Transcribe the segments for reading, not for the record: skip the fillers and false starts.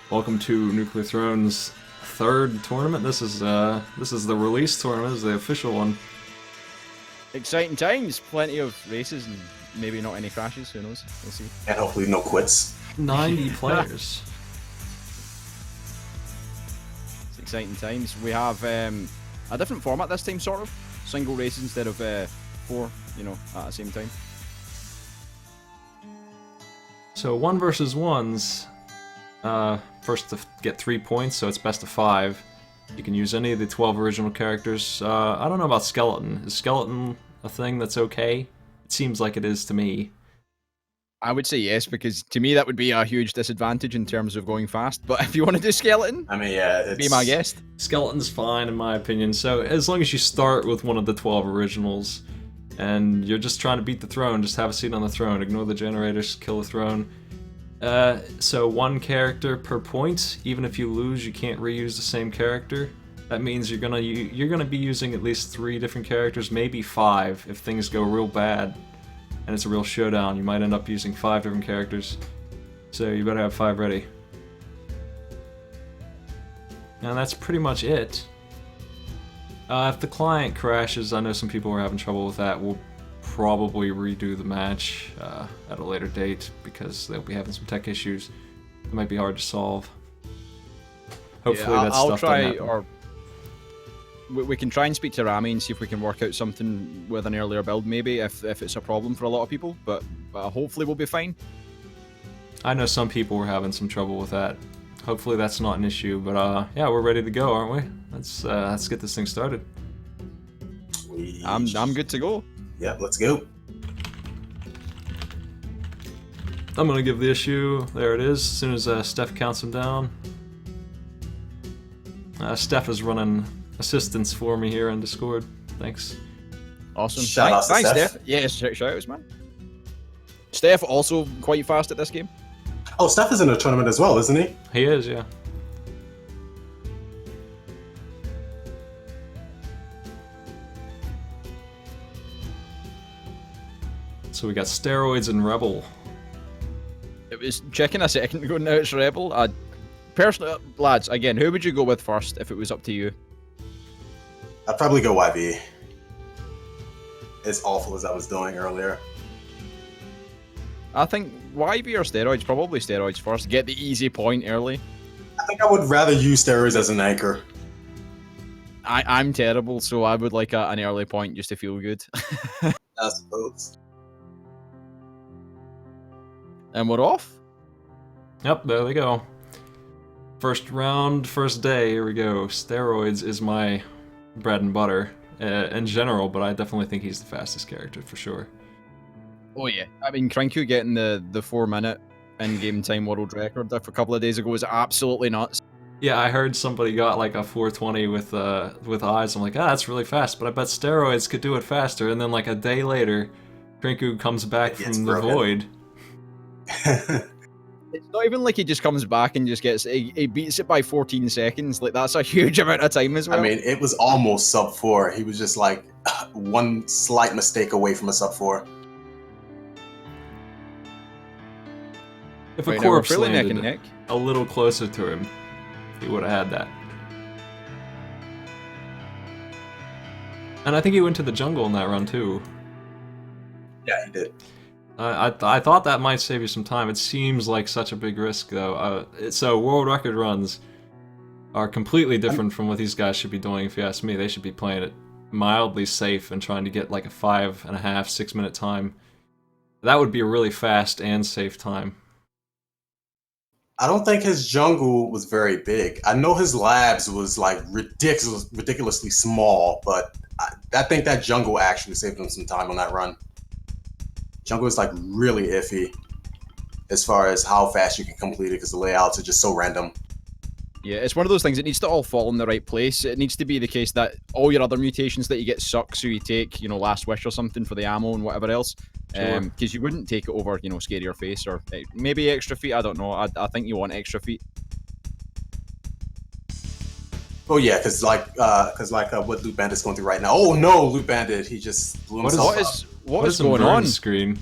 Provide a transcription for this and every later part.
Welcome to Nuclear Throne's third tournament. This is the release tournament. This is the official one. Exciting times. Plenty of races and maybe not any crashes. Who knows? We'll see. And hopefully no quits. 90 players. It's exciting times. We have a different format this time, sort of. Single races instead of 4, at the same time. So 1 versus 1s. First to get 3 points, so it's best of 5. You can use any of the 12 original characters. I don't know about Skeleton. Is Skeleton a thing that's okay? It seems like it is to me. I would say yes, because to me that would be a huge disadvantage in terms of going fast. But if you want to do Skeleton, I mean, yeah, be my guest. Skeleton's fine in my opinion. So as long as you start with one of the 12 originals, and you're just trying to beat the throne, just have a seat on the throne, ignore the generators, kill the throne. So 1 character per point. Even if you lose, you can't reuse the same character. That means you're gonna be using at least 3 different characters, maybe 5 if things go real bad and it's a real showdown. You might end up using 5 different characters, so you better have 5 ready. And that's pretty much it. If the client crashes, I know some people are having trouble with that. We'll probably redo the match at a later date because they'll be having some tech issues. It might be hard to solve. Hopefully yeah, that I'll stuff try, doesn't happen. or we can try and speak to Rami and see if we can work out something with an earlier build, maybe if it's a problem for a lot of people. But hopefully we'll be fine. I know some people were having some trouble with that. Hopefully that's not an issue. But yeah, we're ready to go, aren't we? Let's get this thing started. I'm good to go. Yeah, let's go. I'm gonna give the issue. There it is. As soon as Steph counts him down. Steph is running assistance for me here on Discord. Thanks. Awesome. Shout out to Thanks, Steph. Steph. Yeah, shout outs, man. Steph also quite fast at this game. Oh, Steph is in a tournament as well, isn't he? He is, yeah. So we got Steroids and Rebel. It was checking a second ago, now it's Rebel. Personally, lads, again, who would you go with first if it was up to you? I'd probably go YV. As awful as I was doing earlier. I think YB or Steroids? Probably Steroids first. Get the easy point early. I think I would rather use steroids as an anchor. I'm terrible, so I would like an early point just to feel good. I suppose. And we're off. Yep, there they go. First round, first day, here we go. Steroids is my bread and butter in general, but I definitely think he's the fastest character for sure. Oh yeah. I mean, Cranku getting the 4-minute in-game time world record a couple of days ago was absolutely nuts. Yeah, I heard somebody got like a 420 with eyes. I'm like, that's really fast, but I bet Steroids could do it faster. And then like a day later, Krinku comes back from the void. It's not even like he just comes back and just gets he beats it by 14 seconds. Like, that's a huge amount of time as well. I mean, it was almost sub 4. He was just like 1 slight mistake away from a sub 4. If a right, now we're corpse really neck and landed neck. a little closer to him, he would have had that. And I think he went to the jungle in that run too. Yeah, he did. I thought that might save you some time. It seems like such a big risk, though. So world record runs are completely different from what these guys should be doing. If you ask me, they should be playing it mildly safe and trying to get like a 5.5, 6 minute time. That would be a really fast and safe time. I don't think his jungle was very big. I know his labs was like ridiculously small, but I think that jungle actually saved him some time on that run. Jungle is like really iffy as far as how fast you can complete it because the layouts are just so random. Yeah, it's one of those things. It needs to all fall in the right place. It needs to be the case that all your other mutations that you get suck, so you take, Last Wish or something for the ammo and whatever else. Sure. Because you wouldn't take it over, Scarier Face or maybe Extra Feet. I don't know. I think you want Extra Feet. Oh yeah, because what LootBndt going through right now. Oh no, LootBndt, he just blew himself up. What is going on? Screen.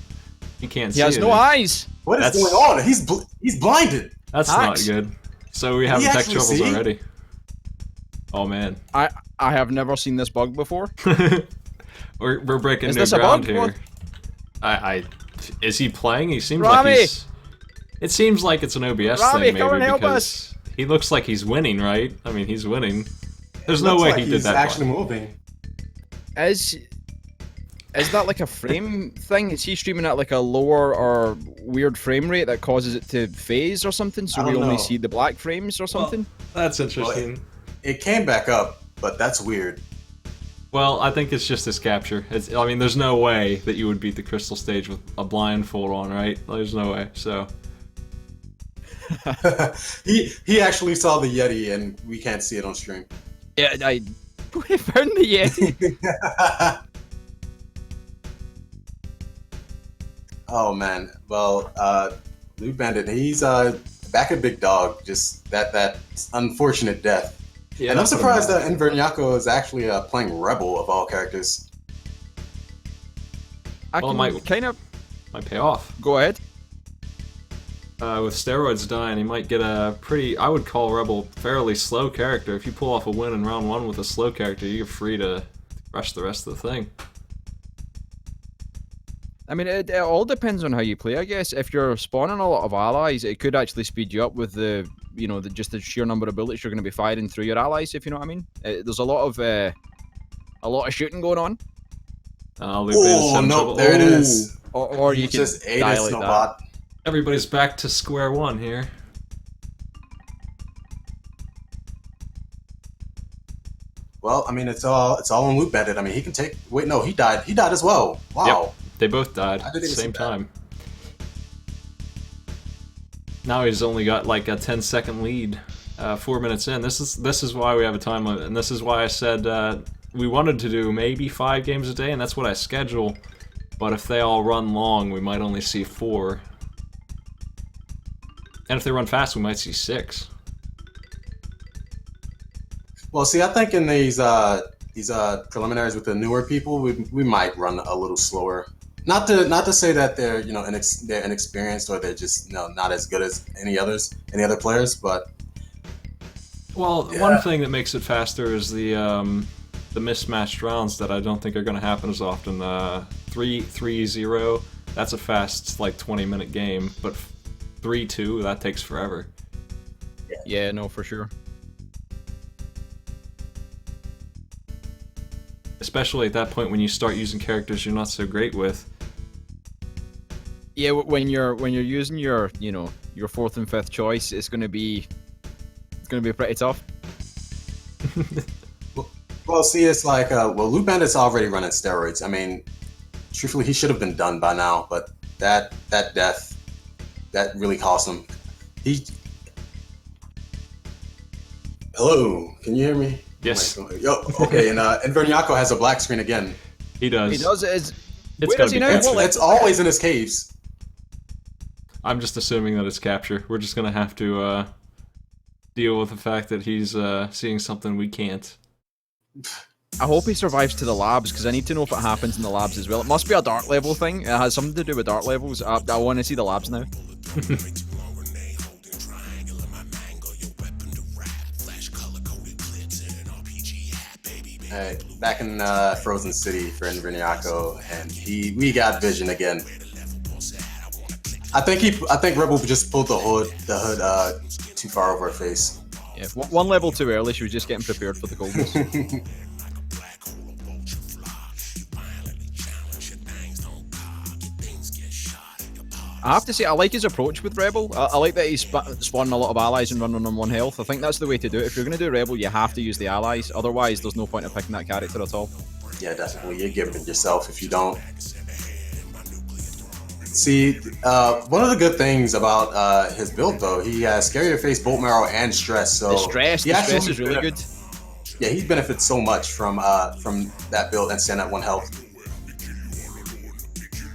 You can't see He has it. no eyes. What is going on? He's blinded. That's Hacks. not good. So we have We tech actually troubles see? already. Oh man. I have never seen this bug before. we're breaking Is new this a ground bug? here. What? Is he playing? He seems Rami! like he's. It seems like it's an OBS Rami, thing come and maybe help because he looks like he's winning, right? I mean, he's winning. There's no Looks way like he did he's that. actually moving. Is that like a frame thing? Is he streaming at like a lower or weird frame rate that causes it to phase or something? So I we don't only know. see the black frames or something? That's interesting. It came back up, but that's weird. Well, I think it's just his capture. I mean, there's no way that you would beat the crystal stage with a blindfold on, right? There's no way. So he actually saw the Yeti, and we can't see it on stream. Yeah, we found the Yeti. Oh man, well, LootBndt, he's back at Big Dog. Just that unfortunate death. yeah, And I'm that's what surprised I'm- that InVeRnyako is actually playing Rebel of all characters. I Well, it can might- kind of might pay off. go ahead. With steroids dying, he might get a pretty, I would call Rebel fairly slow character. If you pull off a win in round 1 with a slow character, you're free to crush the rest of the thing. I mean, it all depends on how you play, I guess. If you're spawning a lot of allies, it could actually speed you up with just the sheer number of bullets you're going to be firing through your allies, if you know what I mean. There's a lot of shooting going on, Oh no, there it is. or you He can just ate dial it, it that. Snowbot. Everybody's back to square one here. Well, I mean, it's all on LootBndt. I mean, he can take. Wait, no, he died. He died as well. Wow. Yep, they both died I at the didn't even same see that. time. Now he's only got like a 10-second lead, 4 minutes in. This is why we have a time limit, and this is why I said we wanted to do maybe 5 games a day, and that's what I schedule. But if they all run long, we might only see 4. And if they run fast, we might see 6. Well, see, I think in these preliminaries with the newer people, we might run a little slower. Not to say that they're they're inexperienced or they're just not as good as any other players, but Well, Yeah. one thing that makes it faster is the mismatched rounds that I don't think are going to happen as often. 3-3-0, that's a fast like 20-minute game, but 3-2, that takes forever. Yeah, no, for sure. Especially at that point when you start using characters you're not so great with. Yeah, when you're using your your 4th and 5th choice, it's gonna be pretty tough. well, see, it's like LootBndt's already running steroids. I mean, truthfully, he should have been done by now, but that death that really cost him. Hello, can you hear me? Yes, Yo, okay, and InVeRnyako has a black screen again. he does. He does it. It's Where gotta is he be now? capture. Well, It's always in his caves. I'm just assuming that it's capture. We're just gonna have to deal with the fact that he's seeing something we can't. I hope he survives to the labs, because I need to know if it happens in the labs as well. It must be a dark level thing. It has something to do with dark levels. I want to see the labs now. Back in Frozen City for InVeRnyako, and we got Vision again. I think Rebel just pulled the hood too far over her face. Yeah, one level too early. She was just getting prepared for the goldens. I have to say, I like his approach with Rebel. I like that he's spawning a lot of allies and running on 1 health. I think that's the way to do it. If you're going to do Rebel, you have to use the allies. Otherwise, there's no point in picking that character at all. Yeah, definitely. You're giving it yourself if you don't. See, one of the good things about his build, though, he has Scarier Face, Bolt Marrow, and Stress. So The stress is really good. Yeah, he benefits so much from that build and staying at 1 health.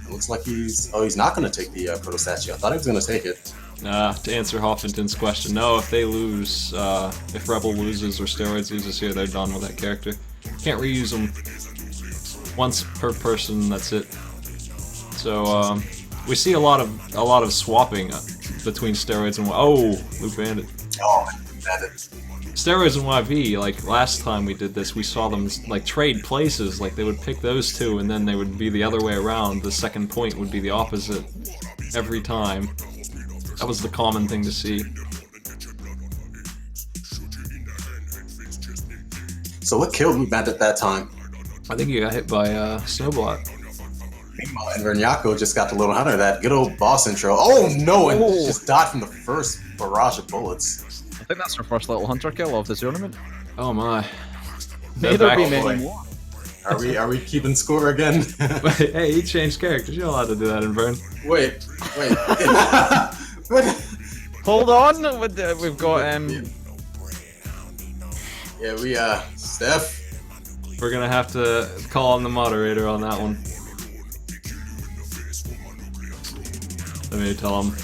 It looks like he's not going to take the Proto Statue. I thought he was going to take it. To answer Hoffington's question, no, if they lose, if Rebel loses or Steroids loses here, they're done with that character. Can't reuse them. Once per person, that's it. So, we see a lot of swapping between Steroids and... Oh, LootBndt. Oh, Bandit. Steroids and YV, like last time we did this, we saw them like trade places. Like they would pick those two, and then they would be the other way around. The second point would be the opposite every time. That was the common thing to see. So what killed LootBndt that time? I think he got hit by Snowblock. Meanwhile, InVeRnyako just got the little hunter, that good old boss intro. Oh no, and just died from the first barrage of bullets. I think that's our first little hunter kill of the tournament. Oh my. May there be many more. Are we keeping score again? Hey, he changed characters. You're allowed to do that in Vern. Wait. Hold on, we've got Yeah, we Steph. We're gonna have to call on the moderator on that one. Let me tell him.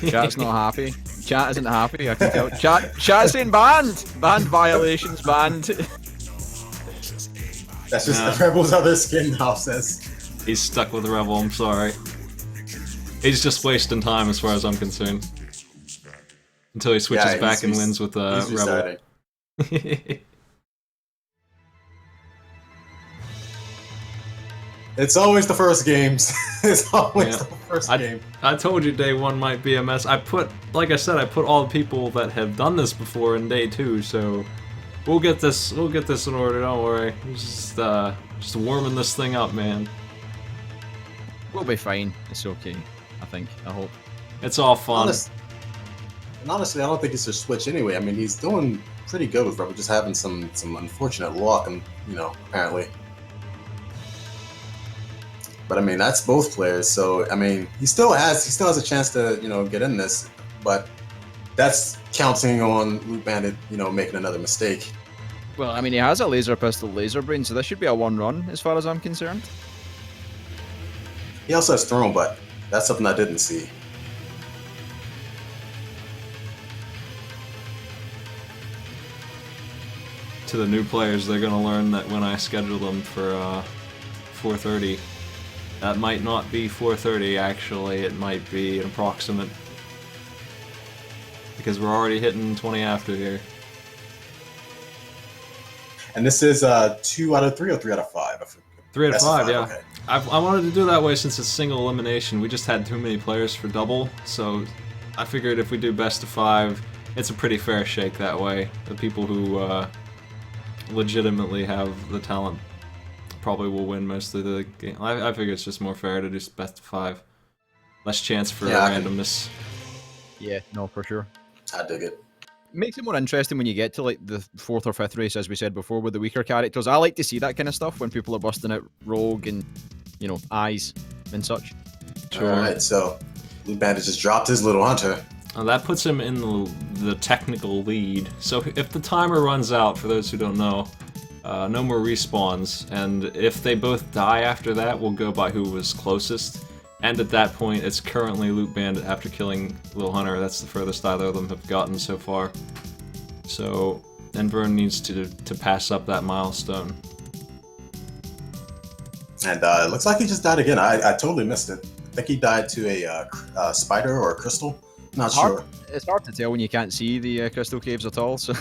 Chat's not happy. Chat isn't happy, I can tell. Chat's saying banned! Banned violations, banned. That's just the Rebel's other skin now says. He's stuck with Rebel, I'm sorry. He's just wasting time as far as I'm concerned. Until he switches back and wins with Rebel. It's always the first games. It's always the first game. I told you day one might be a mess. Like I said, I put all the people that have done this before in day two, so we'll get this in order, don't worry. Just warming this thing up, man. We'll be fine. It's okay. I think. I hope. It's all fun. Honestly, I don't think it's a switch anyway. I mean, he's doing pretty good with Rebel, just having some unfortunate luck, and apparently. But I mean, that's both players. So I mean, he still has a chance to get in this, but that's counting on LootBndt making another mistake. Well, I mean, he has a laser pistol, laser brain, so this should be a one run as far as I'm concerned. He also has thrown, but that's something I didn't see. To the new players, they're gonna learn that when I schedule them for 4:30, that might not be 4:30 actually, it might be an approximate. Because we're already hitting 20 after here. And this is 2 out of 3 or 3 out of 5? 3 out of 5, yeah. Okay. I wanted to do that way since it's single elimination. We just had too many players for double, so I figured if we do best of 5, it's a pretty fair shake that way. The people who legitimately have the talent probably will win most of the game. I figure it's just more fair to do best of 5. Less chance for randomness. Yeah, no, for sure. I dig it. Makes it more interesting when you get to like the 4th or 5th race, as we said before, with the weaker characters. I like to see that kind of stuff when people are busting out Rogue and, Eyes and such. Sure. Alright, so LootBndt just dropped his little hunter. That puts him in the technical lead. So if the timer runs out, for those who don't know, no more respawns, and if they both die after that, we'll go by who was closest. And at that point, it's currently LootBndt after killing Lil Hunter. That's the furthest either of them have gotten so far. So, InVern needs to pass up that milestone. And it looks like he just died again. I totally missed it. I think he died to a spider or a crystal. Not sure. It's hard to tell when you can't see the crystal caves at all. So.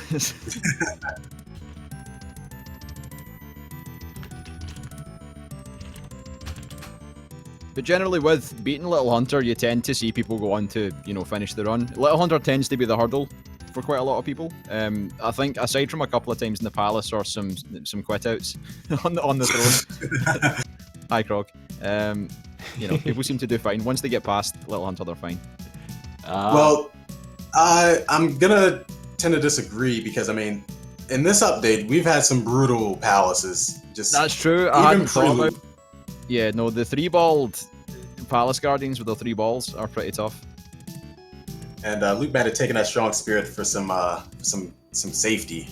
But generally, with beating Little Hunter, you tend to see people go on to, finish the run. Little Hunter tends to be the hurdle for quite a lot of people. I think, aside from a couple of times in the Palace or some quit-outs on the throne. Hi, Krog. People seem to do fine. Once they get past Little Hunter, they're fine. Well, I'm gonna tend to disagree because, I mean, in this update, we've had some brutal palaces. That's true. I hadn't thought about. Yeah, no, the 3-balled Palace Guardians with the 3 balls are pretty tough. And LootBndt taking that strong spirit for some safety.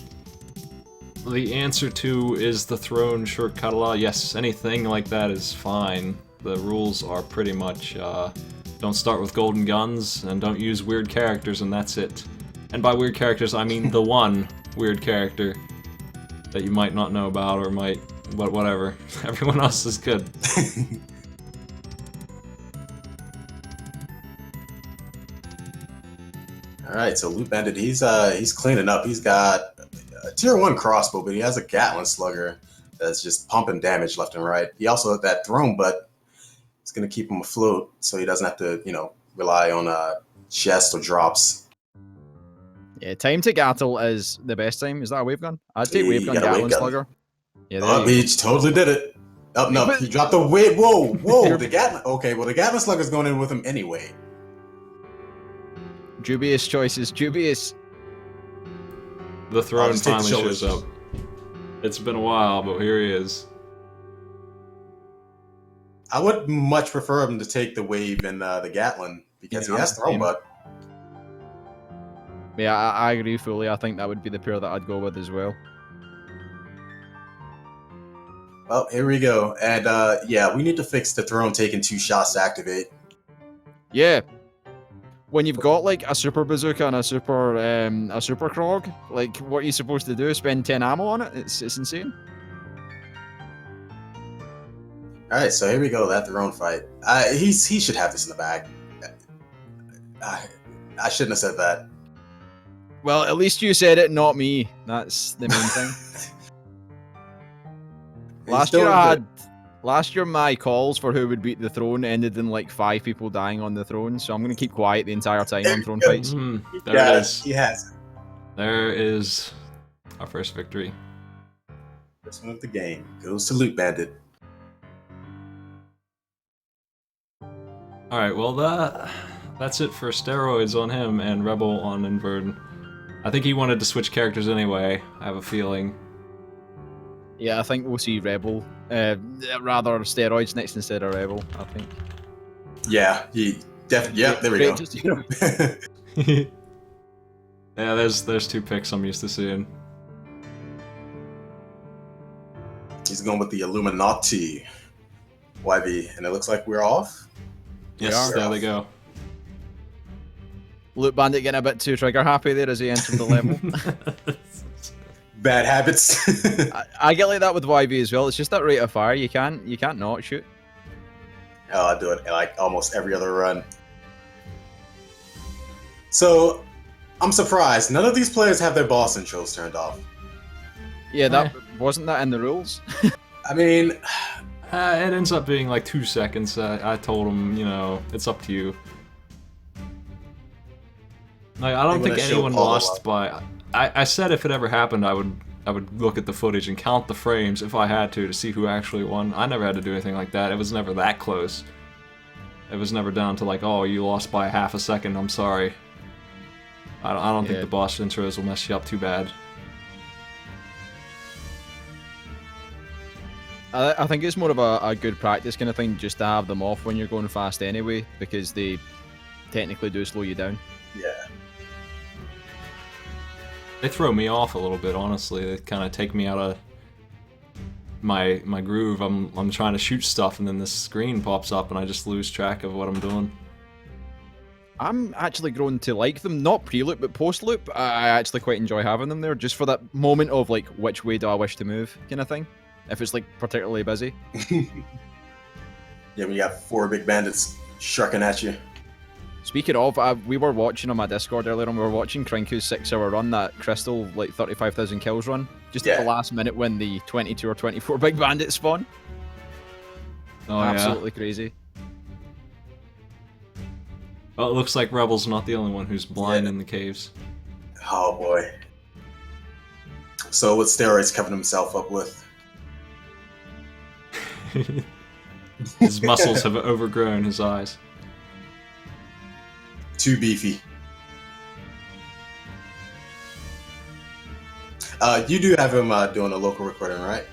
The answer to is the throne shortcut a lot. Yes, anything like that is fine. The rules are pretty much don't start with golden guns and don't use weird characters, and that's it. And by weird characters, I mean the one weird character that you might not know about or might. But whatever. Everyone else is good. All right, so LootBndt, he's cleaning up. He's got a tier 1 crossbow, but he has a Gatling slugger that's just pumping damage left and right. He also has that throne, but it's gonna keep him afloat, so he doesn't have to, rely on chests or drops. Yeah, time to Gattle is the best time. Is that a wave gun? I'd take Yeah, wave you gun, got a wave Gatling gun. slugger. Yeah, there Oh, you he totally did it. Oh, no, he dropped the wave. Whoa, the Gatling. Okay, well, the Gatling slugger's going in with him anyway. Dubious choices, dubious. The throne just take the finally shows shoulders. up. It's been a while, but here he is. I would much prefer him to take the wave and the Gatling because he has throw butt. Yeah, I agree fully. I think that would be the pair that I'd go with as well. Well, here we go. And yeah, we need to fix the throne taking 2 shots to activate. Yeah. When you've got like a super bazooka and a super krog, like what are you supposed to do? Spend 10 ammo on it? It's insane. All right, so here we go. That throne fight. He should have this in the bag. I shouldn't have said that. Well, at least you said it, not me. That's the main thing. Last year my calls for who would beat the throne ended in like 5 people dying on the throne, so I'm gonna keep quiet the entire time on throne fights. There it is. He has. There is our first victory. First one of the game goes to LootBndt. Alright, well that's it for steroids on him and Rebel on InVeRN. I think he wanted to switch characters anyway, I have a feeling. Yeah, I think we'll see Rebel. Rather steroids next instead of Rebel, I think. Yeah, he definitely. Yeah, there we go. Yeah, there's 2 picks I'm used to seeing. He's going with the Illuminati YV, and it looks like we're off. Yes, there they go. LootBndt getting a bit too trigger happy there as he entered the level. Bad habits. I get like that with YV as well. It's just that rate of fire. You can't not shoot. Oh, I do it like almost every other run. So, I'm surprised. None of these players have their boss intros turned off. Yeah, that wasn't that in the rules. I mean, it ends up being like 2 seconds. I told him, it's up to you. Like, I don't think anyone lost by. I said if it ever happened, I would look at the footage and count the frames if I had to see who actually won. I never had to do anything like that. It was never that close. It was never down to like, oh, you lost by half a second. I'm sorry. I don't think the boss intros will mess you up too bad. I think it's more of a good practice kind of thing just to have them off when you're going fast anyway, because they technically do slow you down. Yeah. They throw me off a little bit, honestly. They kind of take me out of my groove. I'm trying to shoot stuff, and then this screen pops up, and I just lose track of what I'm doing. I'm actually grown to like them, not pre-loop, but post-loop. I actually quite enjoy having them there, just for that moment of like, which way do I wish to move, kind of thing. If it's like particularly busy. Yeah, when you got 4 big bandits shucking at you. Speaking of, we were watching on my Discord earlier, and we were watching Krinku's 6-hour run, that Crystal, like 35,000 kills run, just at the last minute when the 22 or 24 big bandits spawn. Oh, absolutely crazy. Well, it looks like Rebel's not the only one who's blind in the caves. Oh boy. So what steroids covering himself up with? His muscles have overgrown his eyes. Too beefy. You do have him doing a local recording, right?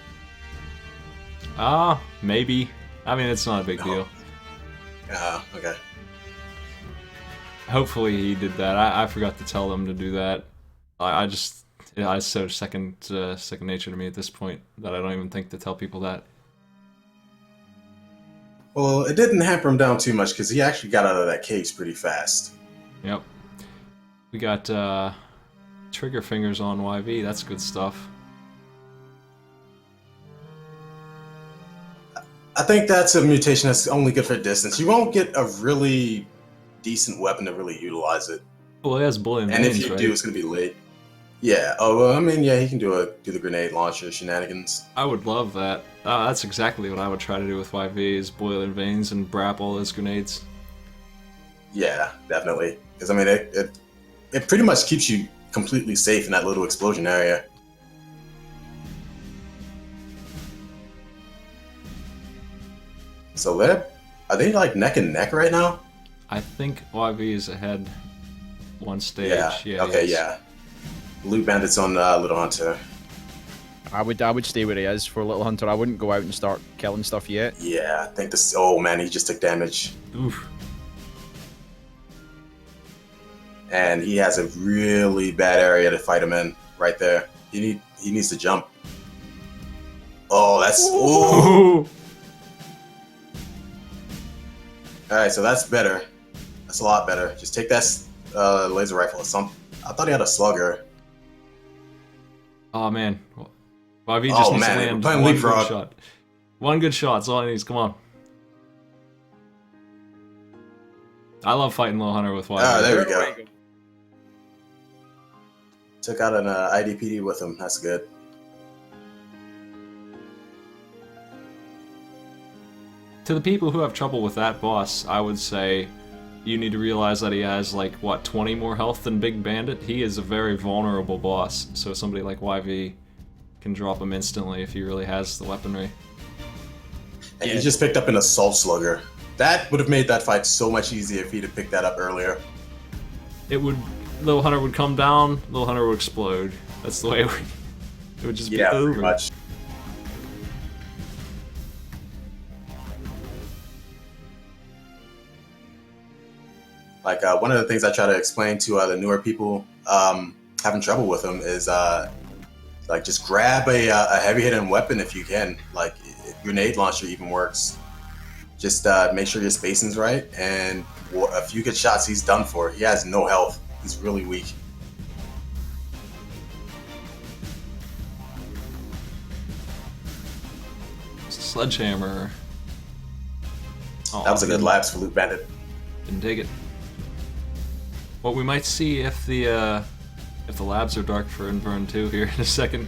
Maybe. I mean, it's not a big deal. Okay. Hopefully he did that. I forgot to tell them to do that. It's so second nature to me at this point that I don't even think to tell people that. Well, it didn't hamper him down too much because he actually got out of that case pretty fast. Yep. We got trigger fingers on YV. That's good stuff. I think that's a mutation that's only good for distance. You won't get a really decent weapon to really utilize it. Well, he has bullet and And if veins, you right? do, it's gonna be late. Yeah. Oh well, I mean, yeah, he can do the grenade launcher shenanigans. I would love that. That's exactly what I would try to do with YV is boil in veins and brap all those grenades. Yeah, definitely. Because I mean, it pretty much keeps you completely safe in that little explosion area. So are they like neck and neck right now? I think YV is ahead one stage. Yeah. Okay. Yeah. LootBndt's on Little Hunter. I would stay where he is for Little Hunter. I wouldn't go out and start killing stuff yet. Yeah, I think this. Oh man, he just took damage. Oof. And he has a really bad area to fight him in right there. He needs to jump. Oh, that's ooh. All right, so that's better. That's a lot better. Just take that laser rifle or something. I thought he had a slugger. Oh man, YV just needs to land playing one leapfrog. good shot. One good shot. That's all he needs. Come on. I love fighting Little Hunter with YV. Ah, there we go. Took out an IDPD with him. That's good. To the people who have trouble with that boss, I would say you need to realize that he has, like, what, 20 more health than Big Bandit? He is a very vulnerable boss, so somebody like YV can drop him instantly if he really has the weaponry. And he just picked up an assault slugger. That would have made that fight so much easier if he'd have picked that up earlier. It would... Little Hunter would come down, Little Hunter would explode. That's the way it would just be over. Pretty much. Like, one of the things I try to explain to the newer people having trouble with them is, like, just grab a heavy-hitting weapon if you can. Like, grenade launcher even works. Just make sure your spacing's right, and a few good shots, he's done for. He has no health. He's really weak. Sledgehammer. Oh, That was a good lapse for LootBndt. Didn't dig it. Well, we might see if the labs are dark for InVern 2 here in a second.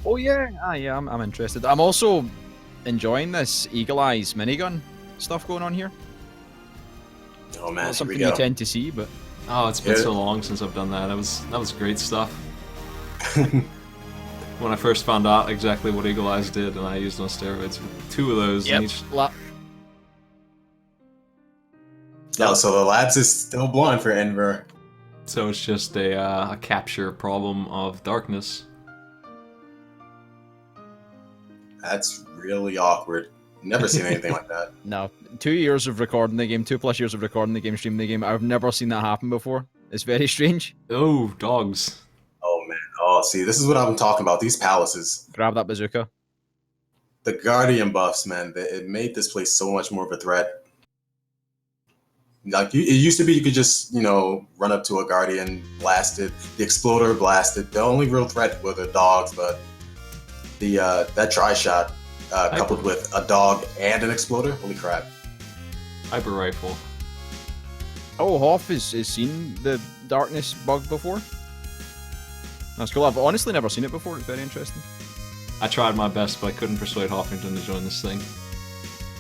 Oh yeah, yeah, I'm interested. I'm also enjoying this Eagle Eyes minigun stuff going on here. Oh man, Not here something we go. you tend to see, but Oh, it's been so long since I've done that. That was great stuff. When I first found out exactly what Eagle Eyes did, and I used on steroids, 2 of those in each. No, so the labs is still blind for InVer. So it's just a capture problem of darkness. That's really awkward. Never seen anything like that. no. 2 years of recording the game, 2+ years of recording the game, streaming the game. I've never seen that happen before. It's very strange. Oh, dogs. Oh man. Oh, see, this is what I'm talking about. These palaces. Grab that bazooka. The Guardian buffs, man. It made this place so much more of a threat. Like, it used to be you could just, run up to a Guardian, blast it. The Exploder blasted. The only real threat were the dogs, but that tri-shot coupled with a dog and an Exploder, holy crap. Hyper rifle. Oh, Hoff has seen the darkness bug before. That's cool. I've honestly never seen it before. It's very interesting. I tried my best, but I couldn't persuade Hoffington to join this thing.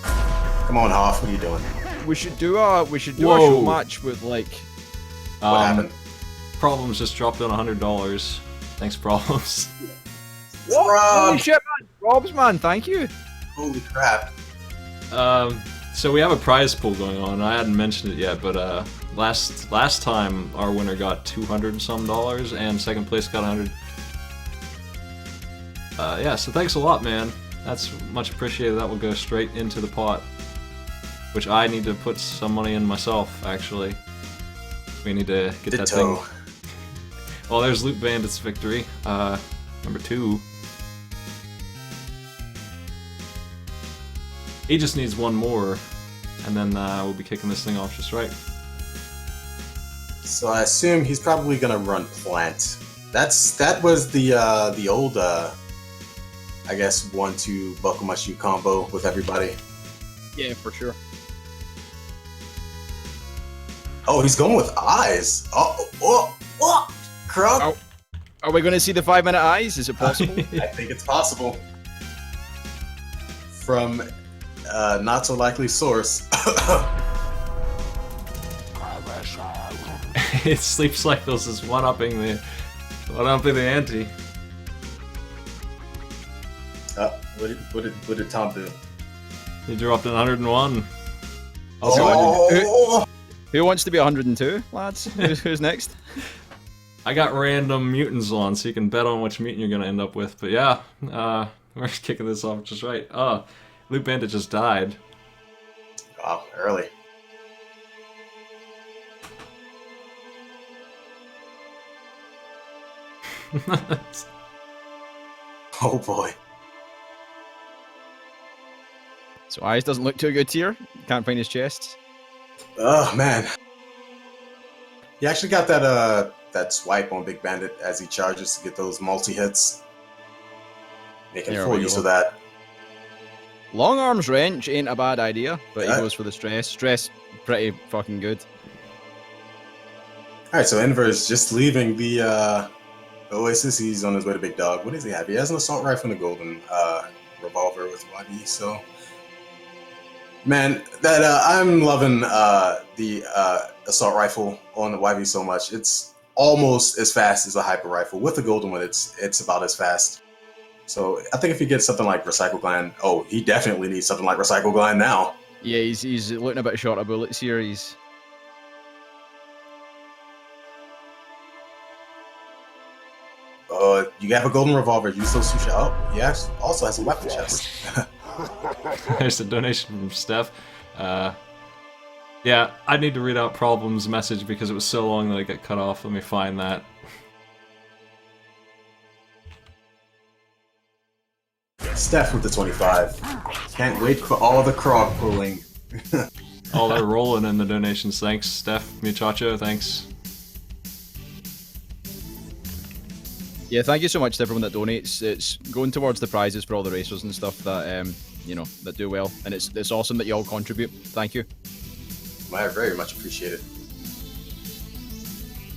Come on, Hoff, what are you doing? We should do a show match with like. What happened? Problems just dropped on $100. Thanks, Problems. What? Rob! Holy shit, man! Robs, man, thank you. Holy crap. So we have a prize pool going on. I hadn't mentioned it yet, but last time our winner got $200 and some, and second place got 100. Yeah, so thanks a lot, man. That's much appreciated. That will go straight into the pot, which I need to put some money in myself. Actually, we need to get that thing. Well, there's LootBndt's victory. Number 2. He just needs one more, and then we'll be kicking this thing off just right. So I assume he's probably gonna run plant. That was the old I guess 1-2 Bakumashu combo with everybody. Yeah, for sure. Oh, he's going with eyes. Krog. Oh. Are we going to see the 5-minute eyes? Is it possible? I think it's possible. From not so likely source. SleepCycles is one-upping the ante. What did Tom do? He dropped an 101. Oh! Who wants to be 102, lads? Who's next? I got random mutants on, so you can bet on which mutant you're gonna end up with. But yeah, we're kicking this off just right. Oh, LootBndt just died. Wow, early. Oh boy. So Eyes doesn't look too good here. Can't find his chest. Oh man. He actually got that swipe on Big Bandit as he charges to get those multi-hits. Making full use of that. Long arms wrench ain't a bad idea, but he goes for the stress. Stress, pretty fucking good. Alright, so Inver is just leaving the Oasis. He's on his way to Big Dog. What does he have? He has an assault rifle and a golden revolver with YB, so... Man, I'm loving the assault rifle on the YV so much. It's almost as fast as a hyper rifle. With the golden one, it's about as fast. So I think if he gets something like Recycle Gland, oh, he definitely needs something like Recycle Gland now. Yeah, he's looking a bit short of bullets here. He's... You have a golden revolver. Use those two shots. Oh, he also has a weapon chest. There's a donation from Steph. Yeah, I need to read out Problem's message because it was so long that it got cut off. Let me find that. Steph with the 25. Can't wait for all the Krog pulling. Oh, they're rolling in the donations. Thanks, Steph. Muchacho, thanks. Yeah, thank you so much to everyone that donates. It's going towards the prizes for all the racers and stuff that you know, that do well, and it's awesome that you all contribute. Thank you. I very much appreciate it.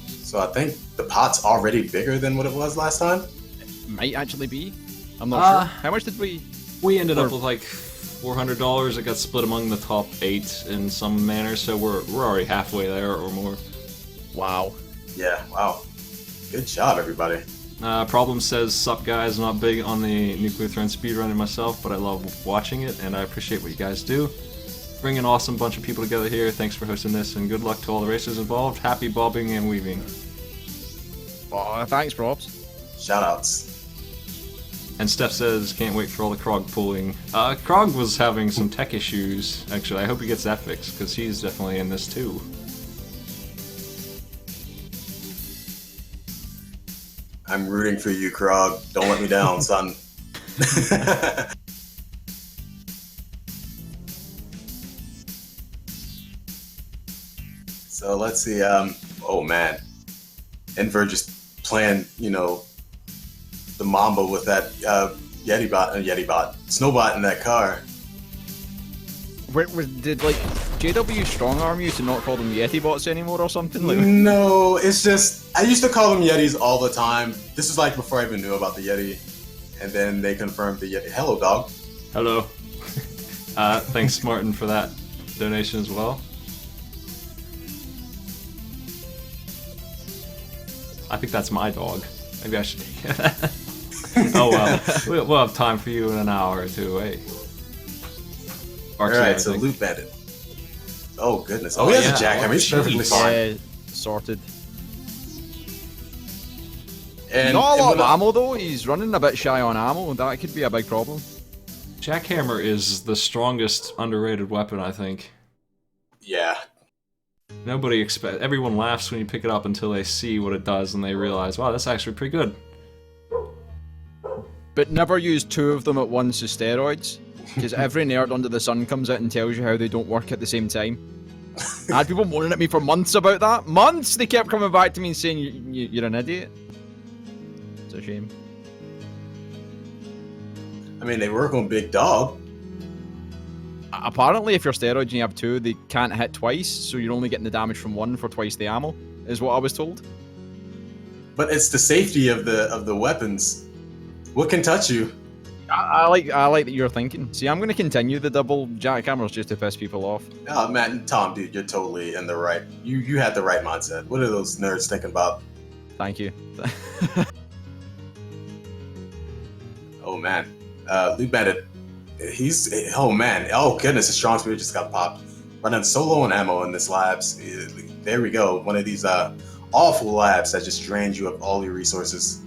So I think the pot's already bigger than what it was last time. It might actually be. I'm not sure. How much did we? We ended up with like $400. It got split among the top 8 in some manner, so we're already halfway there or more. Wow. Yeah. Wow. Good job, everybody. Problem says, sup guys, not big on the Nuclear Throne speedrunning myself, but I love watching it, and I appreciate what you guys do. Bring an awesome bunch of people together here. Thanks for hosting this, and good luck to all the racers involved. Happy bobbing and weaving. Oh, thanks, props. Shoutouts. And Steph says, can't wait for all the Krog pulling. Krog was having some tech issues, actually. I hope he gets that fixed, because he's definitely in this too. I'm rooting for you, Krog. Don't let me down, son. So let's see. Oh man, Inver just playing, you know, the Mamba with that Snowbot in that car. Did like JW strong arm you to not call them Yeti bots anymore or something? Like... No, it's just I used to call them Yetis all the time. This is like before I even knew about the Yeti, and then they confirmed the Yeti. Hello, dog. Hello. Thanks, Martin, for that donation as well. I think that's my dog. Maybe I should take it. Oh well, we'll have time for you in an hour or two, eh? Alright, so LootBndt. Oh goodness. Oh, he has a jackhammer. He's perfectly fine. Yeah, sorted. And not a lot of ammo though. He's running a bit shy on ammo. That could be a big problem. Jackhammer is the strongest underrated weapon, I think. Yeah. Everyone laughs when you pick it up until they see what it does and they realize, wow, that's actually pretty good. But never use 2 of them at once as steroids, because every nerd under the sun comes out and tells you how they don't work at the same time. I had people moaning at me for months about that. Months! They kept coming back to me and saying, you're an idiot. It's a shame. I mean, they work on Big Dog. Apparently, if you're steroids and you have 2, they can't hit twice, so you're only getting the damage from 1 for twice the ammo, is what I was told. But it's the safety of the weapons. What can touch you? I like that you're thinking. See, I'm going to continue the double jackhammers just to piss people off. Oh man, Tom, dude, you're totally in the right. You had the right mindset. What are those nerds thinking about? Thank you. Oh man, LootBndt. Oh man, oh goodness, his strong spirit just got popped. Running so low on ammo in this labs. There we go. One of these awful labs that just drains you of all your resources.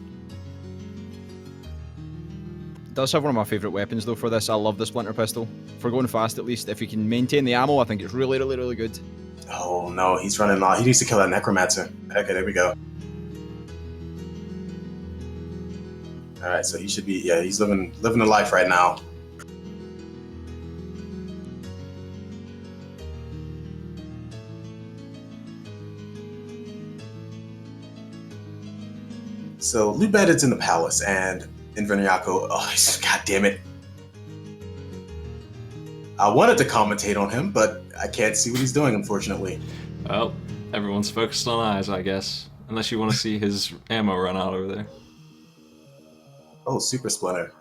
Does have one of my favourite weapons though for this. I love the splinter pistol. For going fast at least. If you can maintain the ammo, I think it's really, really, really good. Oh no, he's running off. He needs to kill that necromancer. Okay, there we go. Alright, so he should be, yeah, he's living the life right now. So LootBndt's in the palace, and InVeRnyako, oh, god damn it. I wanted to commentate on him, but I can't see what he's doing, unfortunately. Well, everyone's focused on eyes, I guess. Unless you want to see his ammo run out over there. Oh, Super Splinter.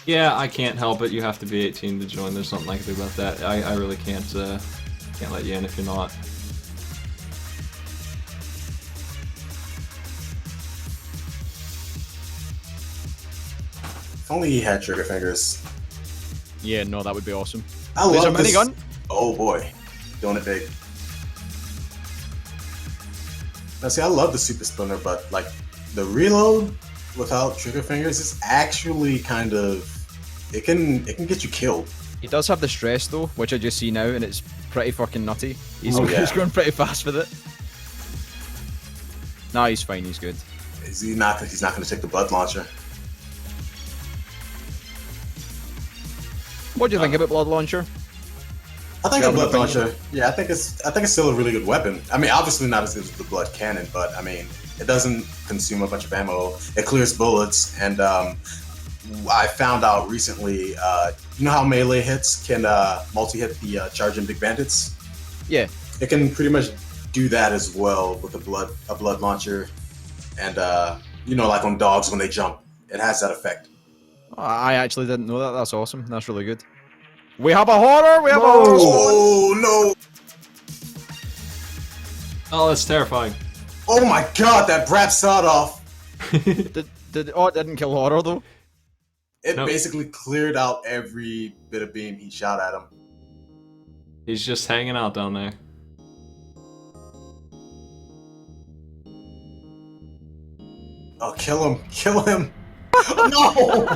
Yeah, I can't help it. You have to be 18 to join. There's nothing I can do about that. I really can't let you in if you're not. If only he had trigger fingers. Yeah, no, that would be awesome. I There's love a this. minigun. Oh boy, doing it big. Now see, I love the Super Splinter, but like the reload without trigger fingers is actually kind of it can get you killed. He does have the stress though, which I just see now, and it's pretty fucking nutty. He's, Oh, yeah. he's going pretty fast with it. Nah, he's fine. He's good. Is he not? He's not going to take the blood launcher. What do you think about blood launcher? I think Yeah, a blood I'm not launcher. Yeah, I think it's still a really good weapon. I mean, obviously not as good as the blood cannon, but I mean, it doesn't consume a bunch of ammo. It clears bullets, and I found out recently. You know how melee hits can multi-hit the charging big bandits? Yeah. It can pretty much do that as well with a blood launcher, and you know, like on dogs when they jump, it has that effect. I actually didn't know that. That's awesome. That's really good. We have a horror! We have a horror! Oh no! Oh, that's terrifying. Oh my god, that brat sawed off. Oh, it didn't kill horror though. It Nope. basically cleared out every bit of beam he shot at him. He's just hanging out down there. Oh, kill him! Kill him! No!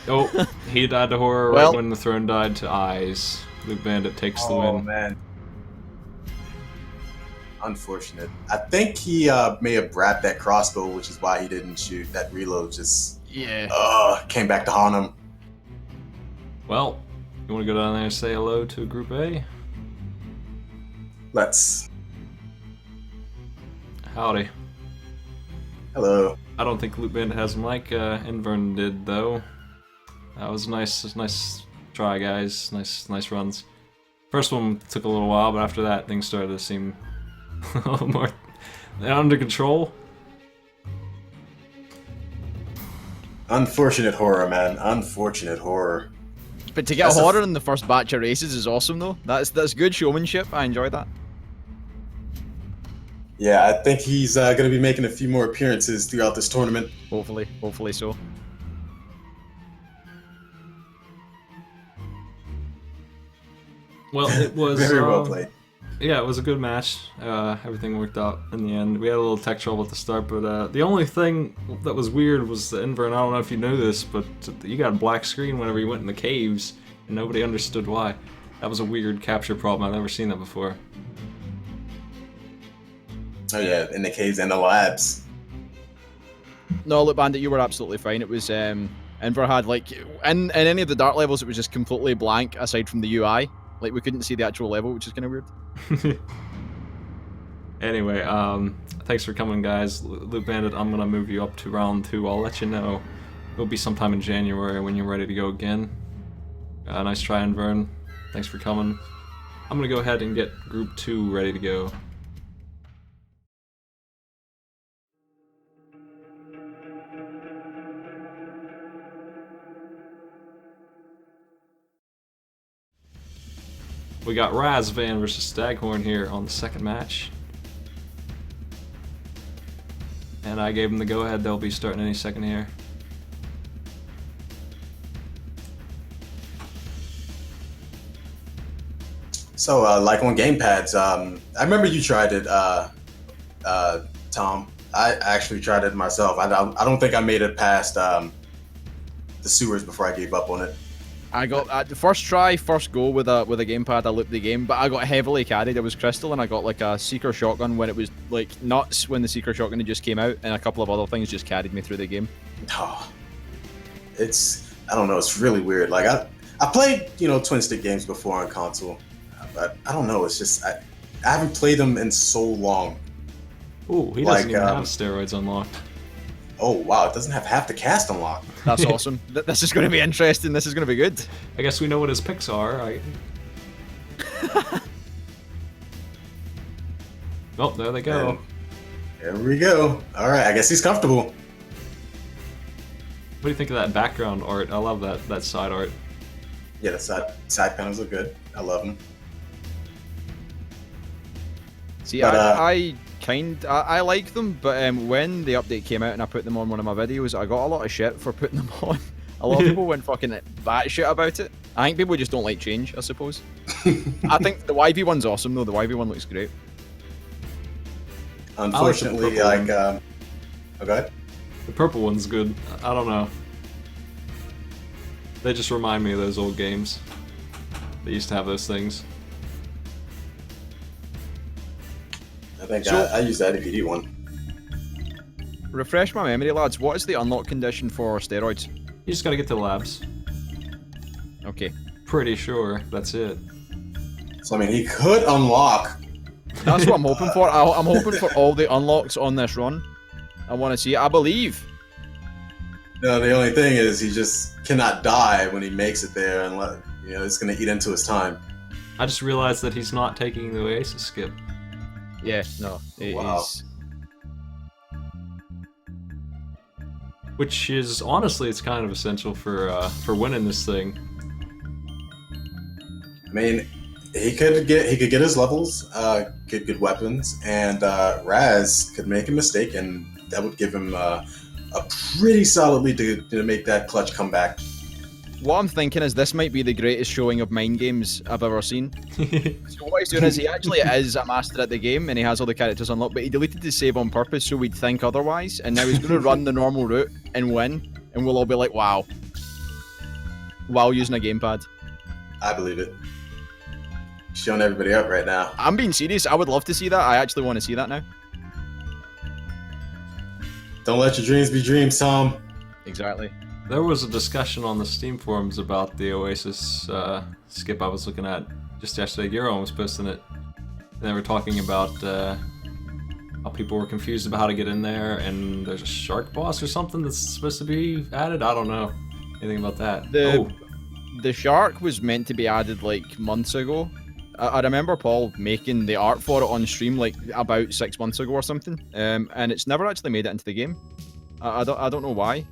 Oh, he died to horror Well- right when the throne died to eyes. LootBndt takes the Oh win. man. Unfortunate. I think he may have brapped that crossbow, which is why he didn't shoot. That reload just Yeah. came back to haunt him. Well, you want to go down there and say hello to Group A? Let's. Howdy. Hello. I don't think LootBndt has a mic. InVern did though. That was nice try, guys. Nice runs. First one took a little while, but after that, things started to seem a little more under control. Unfortunate horror, man. Unfortunate horror. But to get That's a a- horror in the first batch of races is awesome though. That's good showmanship. I enjoy that. Yeah, I think he's going to be making a few more appearances throughout this tournament. Hopefully so. Well, it was Very well played. Yeah, it was a good match. Everything worked out in the end. We had a little tech trouble at the start, but the only thing that was weird was the InVern. I don't know if you knew this, but you got a black screen whenever you went in the caves, and nobody understood why. That was a weird capture problem. I've never seen that before. Oh yeah, in the caves and the labs. No, look, Bandit, you were absolutely fine. It was Enver had like in any of the dark levels, it was just completely blank aside from the UI. Like we couldn't see the actual level, which is kind of weird. Anyway, thanks for coming, guys. LootBndt, I'm gonna move you up to round 2. I'll let you know. It'll be sometime in January when you're ready to go again. Nice try, InVern. Thanks for coming. I'm gonna go ahead and get Group 2 ready to go. We got Razvan versus Staghorn here on the second match. And I gave them the go-ahead. They'll be starting any second here. So, like on gamepads, I remember you tried it, Tom. I actually tried it myself. I don't think I made it past the sewers before I gave up on it. I got the first try, first go with a gamepad. I looped the game, but I got heavily carried. It was Crystal, and I got like a Seeker shotgun when it was like nuts when the Seeker shotgun had just came out, and a couple of other things just carried me through the game. Oh, I don't know. It's really weird. Like I played twin stick games before on console, but I don't know. It's just I haven't played them in so long. Ooh, he doesn't even have steroids unlocked. Oh wow, it doesn't have half the cast unlocked. That's awesome. This is going to be interesting. This is going to be good. I guess we know what his picks are, right? Oh, there they go. And there we go. All right, I guess he's comfortable. What do you think of that background art? I love that side art. Yeah, the side panels are good. I love them. See, But, I like them, but when the update came out and I put them on one of my videos, I got a lot of shit for putting them on. A lot of people went fucking batshit about it. I think people just don't like change, I suppose. I think the YV one's awesome though. The YV one looks great. Unfortunately, okay. The purple one's good. I don't know. They just remind me of those old games. They used to have those things. I think I used that APD one. Refresh my memory, lads. What is the unlock condition for steroids? You just gotta get to the labs. Okay. Pretty sure that's it. So I mean, he could unlock. That's what I'm hoping for. I'm hoping for all the unlocks on this run. I want to see it. I believe. No, the only thing is he just cannot die when he makes it there, and it's gonna eat into his time. I just realized that he's not taking the Oasis skip. Yeah, no, it is. Which is honestly, it's kind of essential for winning this thing. I mean, he could get his levels, get good weapons, and Raz could make a mistake, and that would give him a pretty solid lead to make that clutch comeback. What I'm thinking is this might be the greatest showing of mind games I've ever seen. So what he's doing is he actually is a master at the game and he has all the characters unlocked, but he deleted his save on purpose so we'd think otherwise, and now he's going to run the normal route and win, and we'll all be like, wow. While using a gamepad. I believe it. Showing everybody up right now. I'm being serious. I would love to see that. I actually want to see that now. Don't let your dreams be dreams, Tom. Exactly. There was a discussion on the Steam forums about the Oasis skip I was looking at just yesterday. Euron was posting it. And they were talking about how people were confused about how to get in there, and there's a shark boss or something that's supposed to be added. I don't know anything about that. The shark was meant to be added like months ago. I remember Paul making the art for it on stream like about 6 months ago or something, and it's never actually made it into the game. I don't know why.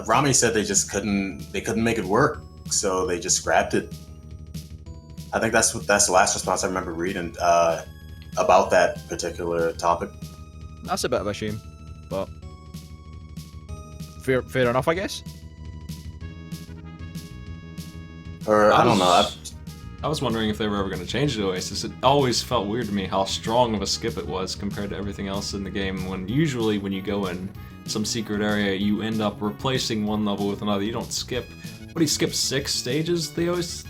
Rami said they couldn't make it work, so they just scrapped it. I think that's the last response I remember reading about that particular topic. That's a bit of a shame, but fair enough, I guess. Or I don't know. I was wondering if they were ever going to change the Oasis. It always felt weird to me how strong of a skip it was compared to everything else in the game, when usually when you go in some secret area, you end up replacing one level with another. You don't skip. What do you skip, 6 stages, the Oasis?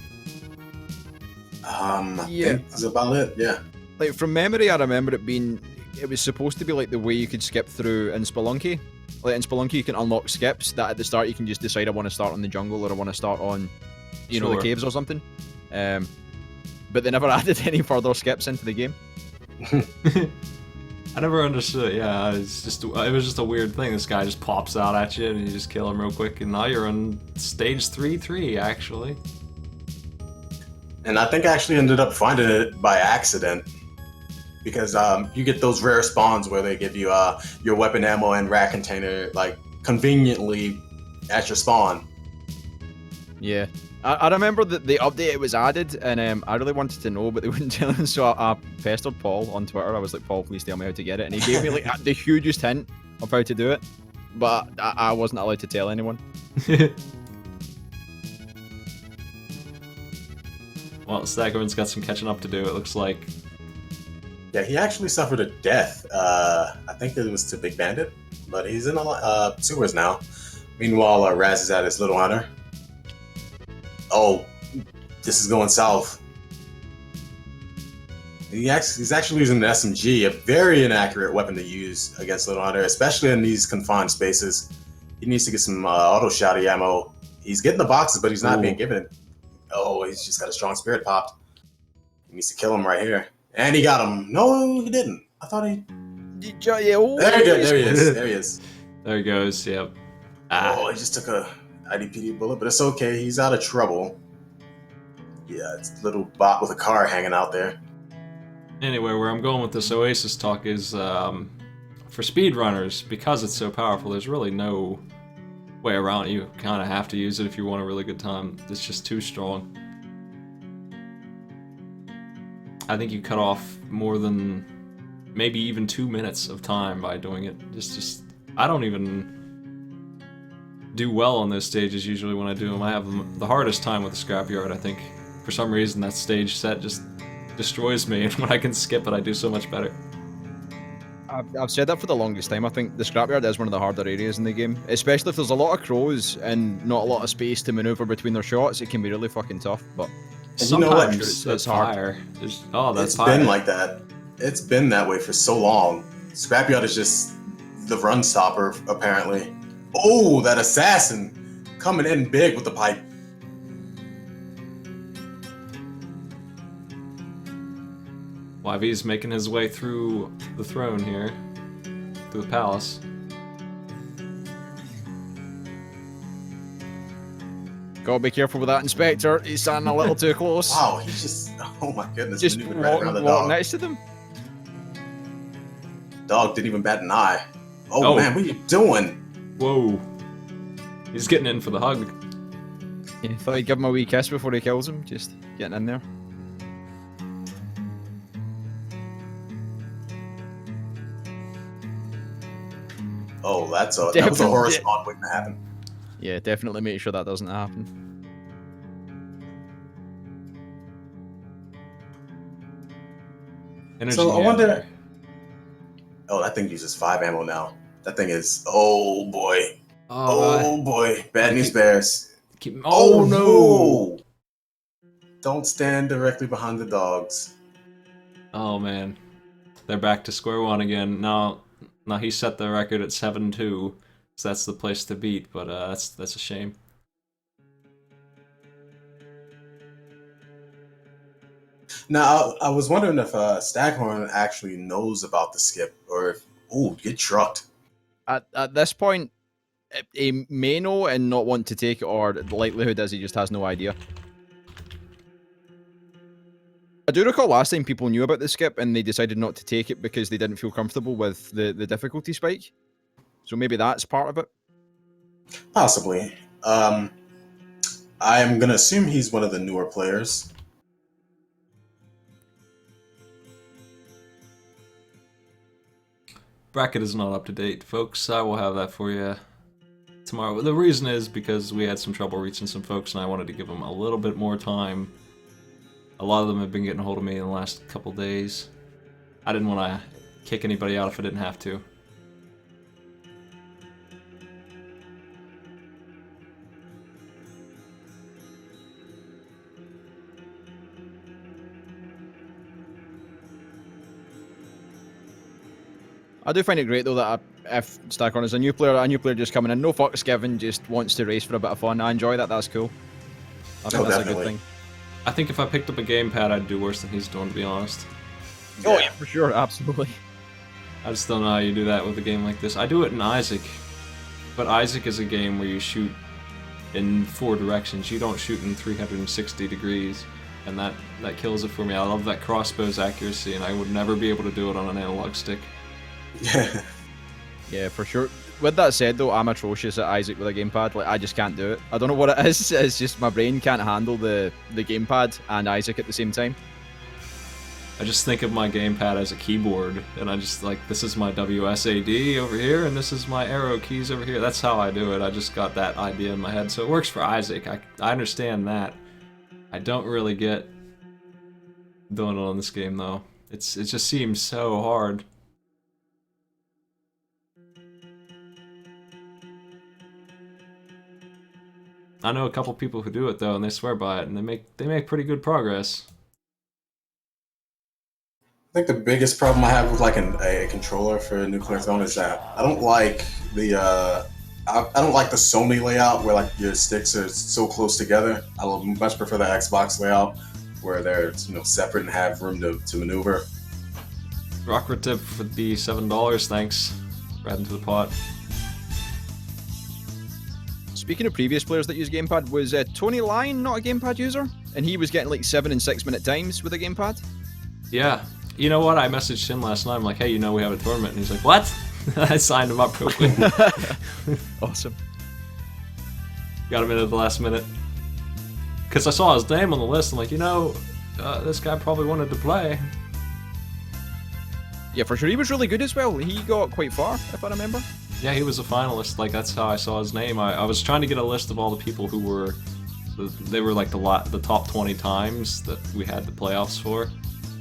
I think that's about it, yeah. Like, from memory, I remember it was supposed to be like the way you could skip through in Spelunky. Like, in Spelunky, you can unlock skips that at the start you can just decide I want to start on the jungle or I want to start on, the caves or something. But they never added any further skips into the game. I never understood. Yeah, it was just a weird thing. This guy just pops out at you, and you just kill him real quick, and now you're on stage 3-3 actually. And I think I actually ended up finding it by accident. Because you get those rare spawns where they give you your weapon ammo and rat container like conveniently at your spawn. Yeah, I remember that the update it was added, and I really wanted to know, but they wouldn't tell us. So I pestered Paul on Twitter. I was like, Paul, please tell me how to get it, and he gave me like the hugest hint of how to do it, but I wasn't allowed to tell anyone. Well, Staghorn's got some catching up to do. It looks like. Yeah, he actually suffered a death. I think it was to Big Bandit, but he's in the sewers now. Meanwhile, Raz is at his little hunter. Oh, this is going south. He's actually using an SMG, a very inaccurate weapon to use against Little Hunter, especially in these confined spaces. He needs to get some auto shotty ammo. He's getting the boxes, but he's not being given it. Oh, he's just got a strong spirit popped. He needs to kill him right here. And he got him. No, he didn't. I thought he... There he is. There he is. There he goes, yep. Oh, he just took a IDPD bullet, but it's okay. He's out of trouble. Yeah, it's a little bot with a car hanging out there. Anyway, where I'm going with this Oasis talk is for speedrunners, because it's so powerful, there's really no way around it. You kind of have to use it if you want a really good time. It's just too strong. I think you cut off more than maybe even 2 minutes of time by doing it. Just I don't even do well on those stages usually when I do them. I have the hardest time with the scrapyard, I think. For some reason, that stage set just destroys me, and when I can skip it, I do so much better. I've said that for the longest time. I think the scrapyard is one of the harder areas in the game, especially if there's a lot of crows and not a lot of space to maneuver between their shots. It can be really fucking tough, but sometimes it's hard. Fire. It's been like that. It's been that way for so long. Scrapyard is just the run stopper, apparently. Oh, that assassin coming in big with the pipe. YV's making his way through the throne here, through the palace. Gotta be careful with that inspector. He's standing a little too close. Wow, he's just, oh my goodness. Just walk next to them. Dog didn't even bat an eye. Oh man, what are you doing? Whoa. He's getting in for the hug. Yeah, thought he'd give him a wee kiss before he kills him. Just getting in there. Oh, that was a horror spawn waiting to happen. Yeah, definitely make sure that doesn't happen. So I wonder... Oh, that thing uses 5 ammo now. That thing is... Oh, boy. Oh, boy. Bad news bears. Oh, no! Don't stand directly behind the dogs. Oh, man. They're back to square one again. Now he set the record at 7-2, so that's the place to beat, but that's a shame. Now, I was wondering if Staghorn actually knows about the skip, or if... Ooh, get trucked. At this point, he may know and not want to take it, or the likelihood is he just has no idea. I do recall last time people knew about the skip and they decided not to take it because they didn't feel comfortable with the difficulty spike. So maybe that's part of it? Possibly. I am going to assume he's one of the newer players. Bracket is not up to date, folks. I will have that for you tomorrow. The reason is because we had some trouble reaching some folks and I wanted to give them a little bit more time. A lot of them have been getting a hold of me in the last couple days. I didn't want to kick anybody out if I didn't have to. I do find it great though that if Staghorn is a new player just coming in, no fucks given, just wants to race for a bit of fun. I enjoy that, that's cool. I think that's definitely a good thing. I think if I picked up a gamepad, I'd do worse than he's doing, to be honest. Oh yeah, for sure, absolutely. I just don't know how you do that with a game like this. I do it in Isaac, but Isaac is a game where you shoot in 4 directions. You don't shoot in 360 degrees, and that kills it for me. I love that crossbow's accuracy, and I would never be able to do it on an analog stick. Yeah. Yeah, for sure. With that said, though, I'm atrocious at Isaac with a gamepad. Like, I just can't do it. I don't know what it is. It's just my brain can't handle the gamepad and Isaac at the same time. I just think of my gamepad as a keyboard, and I just like, this is my WSAD over here, and this is my arrow keys over here. That's how I do it. I just got that idea in my head, so it works for Isaac. I understand that. I don't really get doing it on this game, though. It just seems so hard. I know a couple people who do it though, and they swear by it, and they make pretty good progress. I think the biggest problem I have with like a controller for a nuclear throne is that I don't like the I don't like the Sony layout where like your sticks are so close together. I much prefer the Xbox layout where they're separate and have room to maneuver. Rocket tip for the $7, thanks. Right into the pot. Speaking of previous players that use gamepad, was Tourney Line not a gamepad user? And he was getting like 7 and 6 minute times with a gamepad? Yeah. You know what? I messaged him last night. I'm like, hey, we have a tournament. And he's like, what? I signed him up real quick. Awesome. Got him in at the last minute. Because I saw his name on the list. I'm like, this guy probably wanted to play. Yeah, for sure. He was really good as well. He got quite far, if I remember. Yeah, he was a finalist. Like, that's how I saw his name. I was trying to get a list of all the people who were... They were like the top 20 times that we had the playoffs for.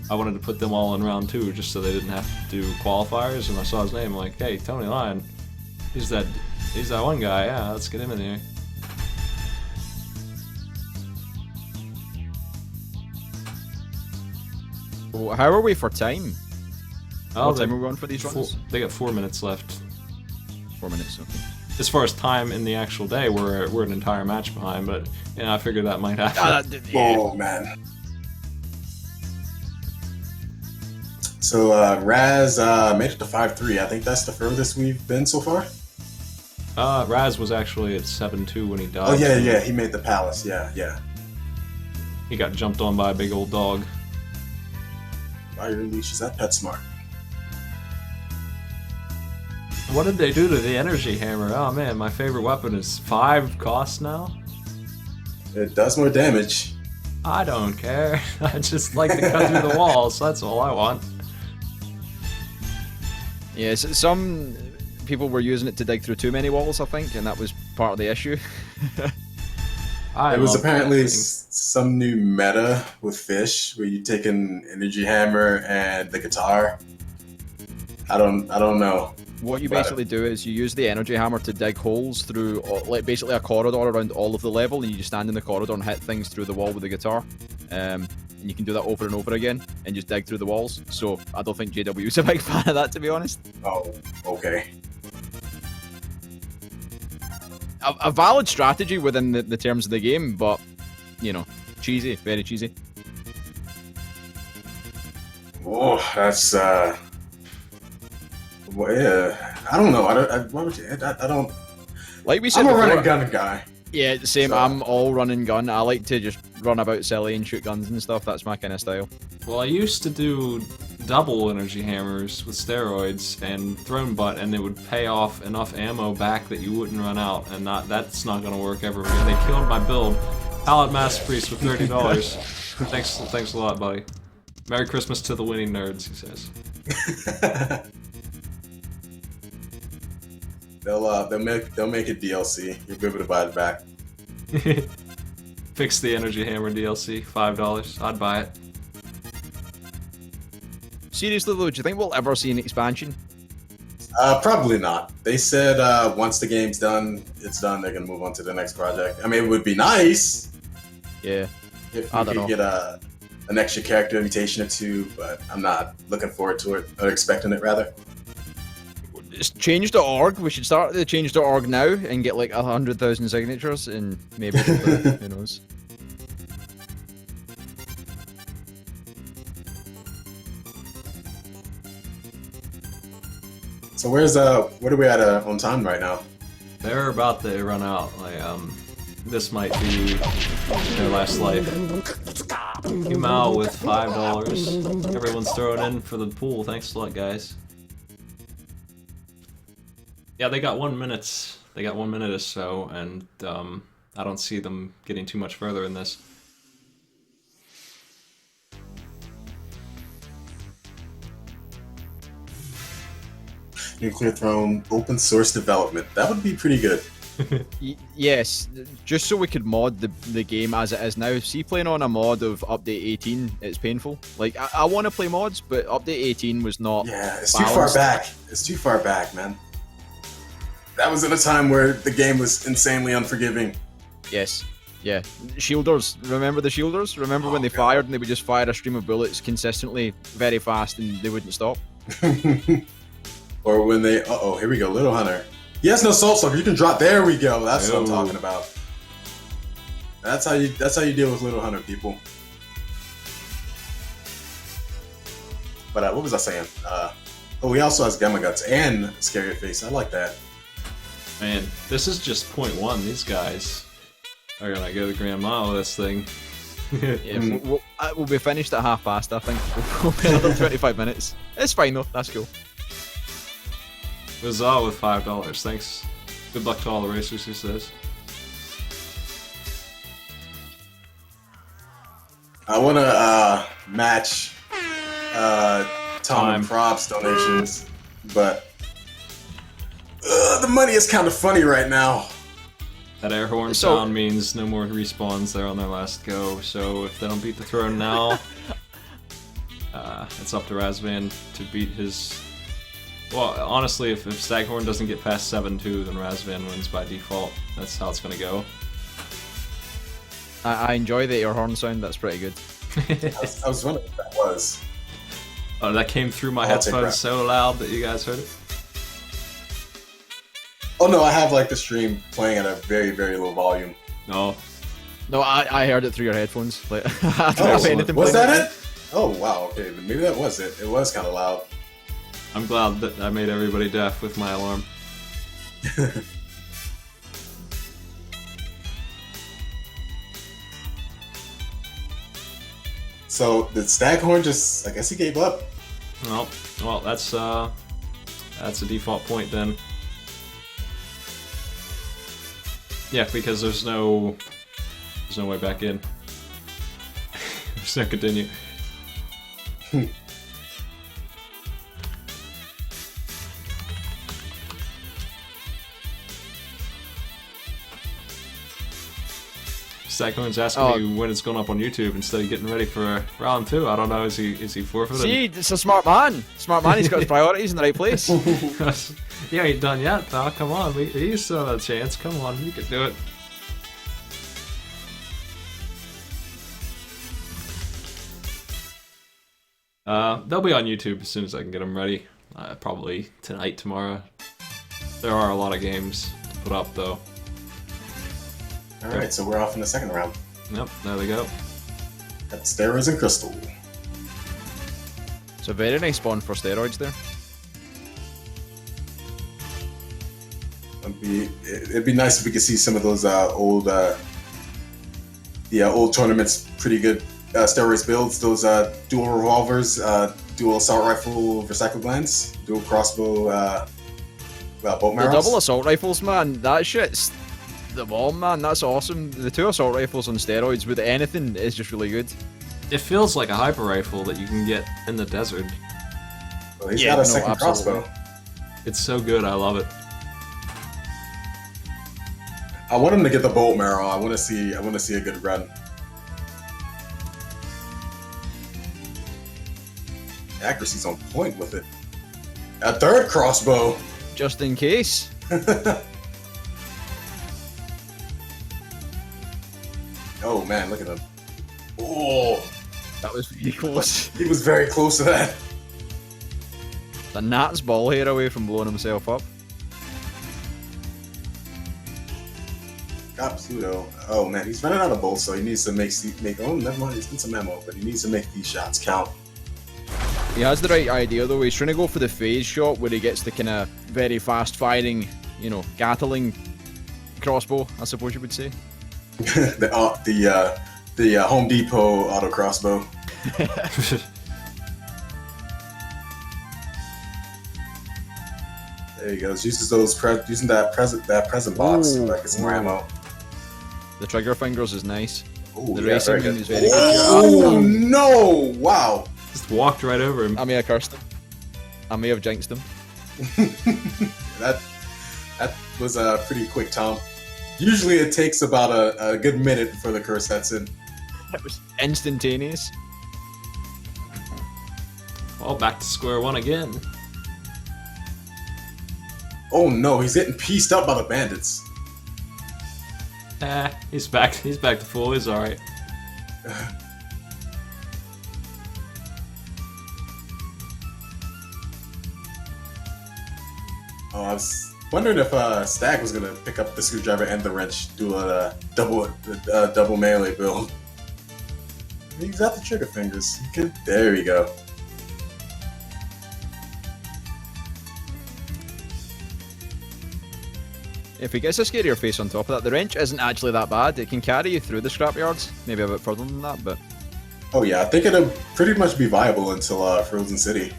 I wanted to put them all in round 2 just so they didn't have to do qualifiers, and I saw his name. I'm like, hey, Tony Lyon. He's that one guy. Yeah, let's get him in here. Well, how are we for time? Oh, what time are we on for these runs? They got 4 minutes left. 4 minutes, okay. As far as time in the actual day, we're an entire match behind, but I figured that might happen. Oh man. So Raz made it to 5-3. I think that's the furthest we've been so far. Raz was actually at 7-2 when he died. Oh yeah, he made the palace. Yeah. He got jumped on by a big old dog. Fire leash, is that PetSmart? What did they do to the energy hammer? Oh man, my favorite weapon is 5 cost now. It does more damage. I don't care. I just like to cut through the walls. That's all I want. Yeah, some people were using it to dig through too many walls, I think, and that was part of the issue. It was apparently some new meta with fish where you take an energy hammer and the guitar. I don't know. What you basically do is you use the energy hammer to dig holes through, like basically a corridor around all of the level, and you just stand in the corridor and hit things through the wall with the guitar. And you can do that over and over again and just dig through the walls. So I don't think JW's a big fan of that, to be honest. Oh, okay. A valid strategy within the terms of the game, but, cheesy, very cheesy. Oh, that's, well, yeah, I don't know. I don't... Like we said I'm a before, running gun guy. Yeah, same. So. I'm all run and gun. I like to just run about silly and shoot guns and stuff. That's my kind of style. Well, I used to do double energy hammers with steroids and throne butt, and it would pay off enough ammo back that you wouldn't run out, and that's not going to work ever again. They killed my build. Paladin Master Priest with $30. Thanks a lot, buddy. Merry Christmas to the winning nerds, he says. They'll make it DLC. You'll be able to buy it back. Fix the energy hammer DLC, $5. I'd buy it. Seriously though, do you think we'll ever see an expansion? Probably not. They said once the game's done, it's done. They're gonna move on to the next project. I mean, it would be nice. Yeah. If we could get an extra character mutation or 2, but I'm not looking forward to it, or expecting it rather. Just change the org. We should start the change.org now and get like 100,000 signatures, and maybe who knows. So where's what are we at on time right now? They're about to run out. Like, this might be their last life. Humao with $5. Everyone's throwing in for the pool. Thanks a lot, guys. Yeah, they got 1 minute. They got 1 minute or so, and I don't see them getting too much further in this. Nuclear Throne open source development. That would be pretty good. Yes, just so we could mod the game as it is now. See, playing on a mod of update 18, it's painful. Like, I want to play mods, but update 18 was not. Yeah, it's too far back. It's too far back, man. That was at a time where the game was insanely unforgiving. Yes. Yeah. Shielders. Remember the shielders? Remember when they fired and they would just fire a stream of bullets consistently, very fast, and they wouldn't stop? Or when they... Uh-oh, here we go, Little Hunter. He has no soul sucker. You can drop... There we go. That's what I'm talking about. That's how you deal with Little Hunter, people. But what was I saying? Oh, he also has Gamma Guts and Scary Face. I like that. Man, this is just point 1. These guys are gonna go the grand mile with this thing. Yeah, we'll be finished at past, I think. We'll be another 25 minutes. It's fine though. That's cool. Razvan with $5. Thanks. Good luck to all the racers, he says. I want to match Tom and Prob's donations, but the money is kind of funny right now. That air horn sound means no more respawns. They're on their last go, so if they don't beat the throne now, it's up to Razvan to beat his... Well, honestly, if Staghorn doesn't get past 7-2, then Razvan wins by default. That's how it's gonna go. I enjoy the air horn sound, that's pretty good. I was wondering what that was. Oh, that came through my headphones so loud that you guys heard it? Oh no, I have like the stream playing at a very, very low volume. No. No, I heard it through your headphones. Like, I don't have anything was that it? Oh wow, okay, maybe that was it. It was kind of loud. I'm glad that I made everybody deaf with my alarm. So did Staghorn just? I guess he gave up. Well, that's a default point then. Yeah, because there's no way back in. There's no continue. Staghorn's asking me when it's going up on YouTube instead of getting ready for round 2. I don't know. Is he forfeited? See, it's a smart man. Smart man. He's got his priorities in the right place. You ain't done yet, pal. Come on, you still have a chance. Come on, you can do it. They'll be on YouTube as soon as I can get them ready. Probably tonight, tomorrow. There are a lot of games to put up, though. Alright, so we're off in the second round. Yep, there we go. Got steroids and crystal. So very nice spawn for steroids there. It'd be nice if we could see some of those old tournaments. Pretty good steroids builds. Those dual revolvers, dual assault rifle recycle glands, dual crossbow bolt The barrels. double assault rifles, man. That shit's the bomb, man. That's awesome. The 2 assault rifles on steroids with anything is just really good. It feels like a hyper rifle that you can get in the desert. Well, he's got a second crossbow. It's so good. I love it. I want him to get the bolt barrel. I want to see a good run. Accuracy's on point with it. A third crossbow. Just in case. Oh man, look at him. Oh, That was really close. he was very close to that. The gnat's ball hair away from blowing himself up. Got Pluto. Oh man, he's running out of bolts, so he needs to make. Oh, never mind. He's getting some ammo, but he needs to make these shots count. He has the right idea though. He's trying to go for the phase shot where he gets the kind of very fast firing, you know, Gatling crossbow, I suppose you would say. the Home Depot auto crossbow. There he goes. Uses using that present box to get some more ammo. The trigger fingers is nice. Ooh, The yeah, racing very good. is very good. Oh no! Wow. Just walked right over him. I may have cursed him. I may have jinxed him. that was a pretty quick, Tom. Usually it takes about a good minute before the curse sets in. It was instantaneous. Well, back to square one again. Oh no, he's getting pieced up by the bandits. He's back to full, he's alright. Oh, I was wondering if Stag was gonna pick up the screwdriver and the wrench, do a double melee build. He's got the trigger fingers. There we go. If he gets a scarier face on top of that, the wrench isn't actually that bad. It can carry you through the scrapyards, maybe a bit further than that, but... Oh yeah, I think it'll pretty much be viable until Frozen City.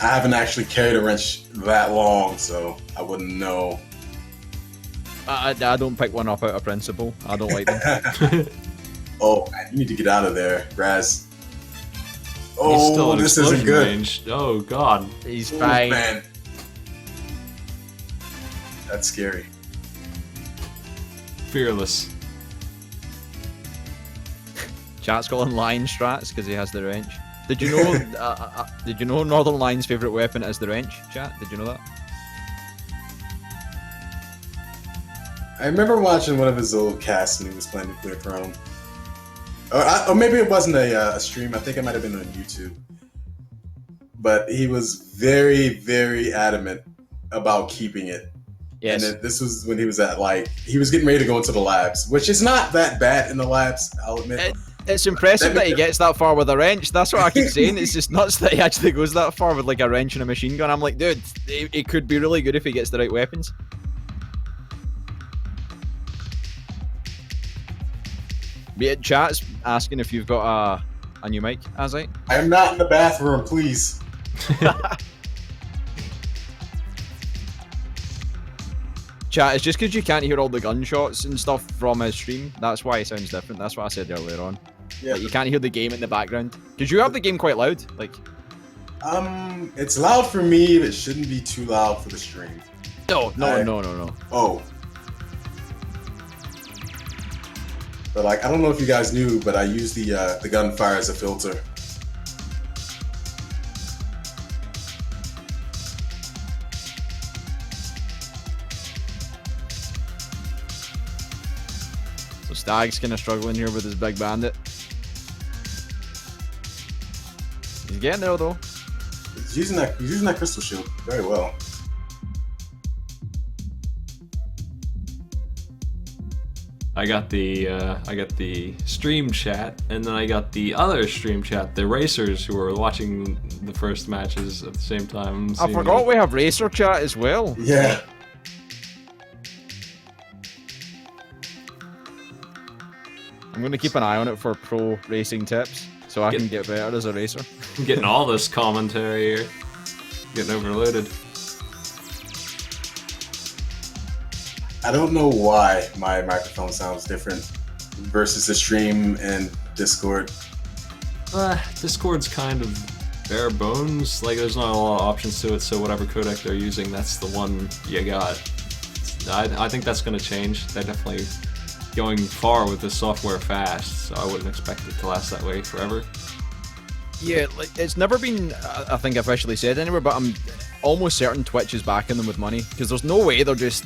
I haven't actually carried a wrench that long, so I wouldn't know. I don't pick one up out of principle. I don't like them. Oh, man, you need to get out of there, Raz. He's Oh, still in this isn't explosion good. range. Oh god. He's Oh, fine. man. That's scary. Fearless. Chat's calling Lion strats because he has the wrench. Did you know? Did you know Northern Lion's favorite weapon is the wrench? Chat, did you know that? I remember watching one of his old casts when he was playing Nuclear Throne. Or maybe it wasn't a stream. I think it might have been on YouTube. But he was very, very adamant about keeping it. Yes. And this was when he was he was getting ready to go into the labs, which is not that bad in the labs, I'll admit. It's impressive that he gets that far with a wrench. That's what I keep saying. It's just nuts that he actually goes that far with like a wrench and a machine gun. I'm like, dude, it could be really good if he gets the right weapons. But yeah, chat's asking if you've got a new mic, Azite. I am not in the bathroom, please. Chat, it's just because you can't hear all the gunshots and stuff from his stream. That's why it sounds different. That's what I said earlier on. Yeah. Like, you can't hear the game in the background. Did you have the game quite loud? Like, It's loud for me, but it shouldn't be too loud for the stream. no. Oh. But I don't know if you guys knew, but I use the gunfire as a filter. So Stag's kind of struggling here with his big bandit. He's getting there though. He's using that crystal shield very well. I got the stream chat, and then I got the other stream chat, the racers who were watching the first matches at the same time. I forgot we have racer chat as well. Yeah. I'm going to keep an eye on it for pro racing tips, so I can get better as a racer. I'm getting all this commentary here. Getting overloaded. I don't know why my microphone sounds different versus the stream and Discord. Discord's kind of bare bones. Like, there's not a lot of options to it, so whatever codec they're using, that's the one you got. I think that's going to change. They're definitely going far with the software fast, so I wouldn't expect it to last that way forever. Yeah, like, it's never been, I think, officially said anywhere, but I'm almost certain Twitch is backing them with money, because there's no way they're just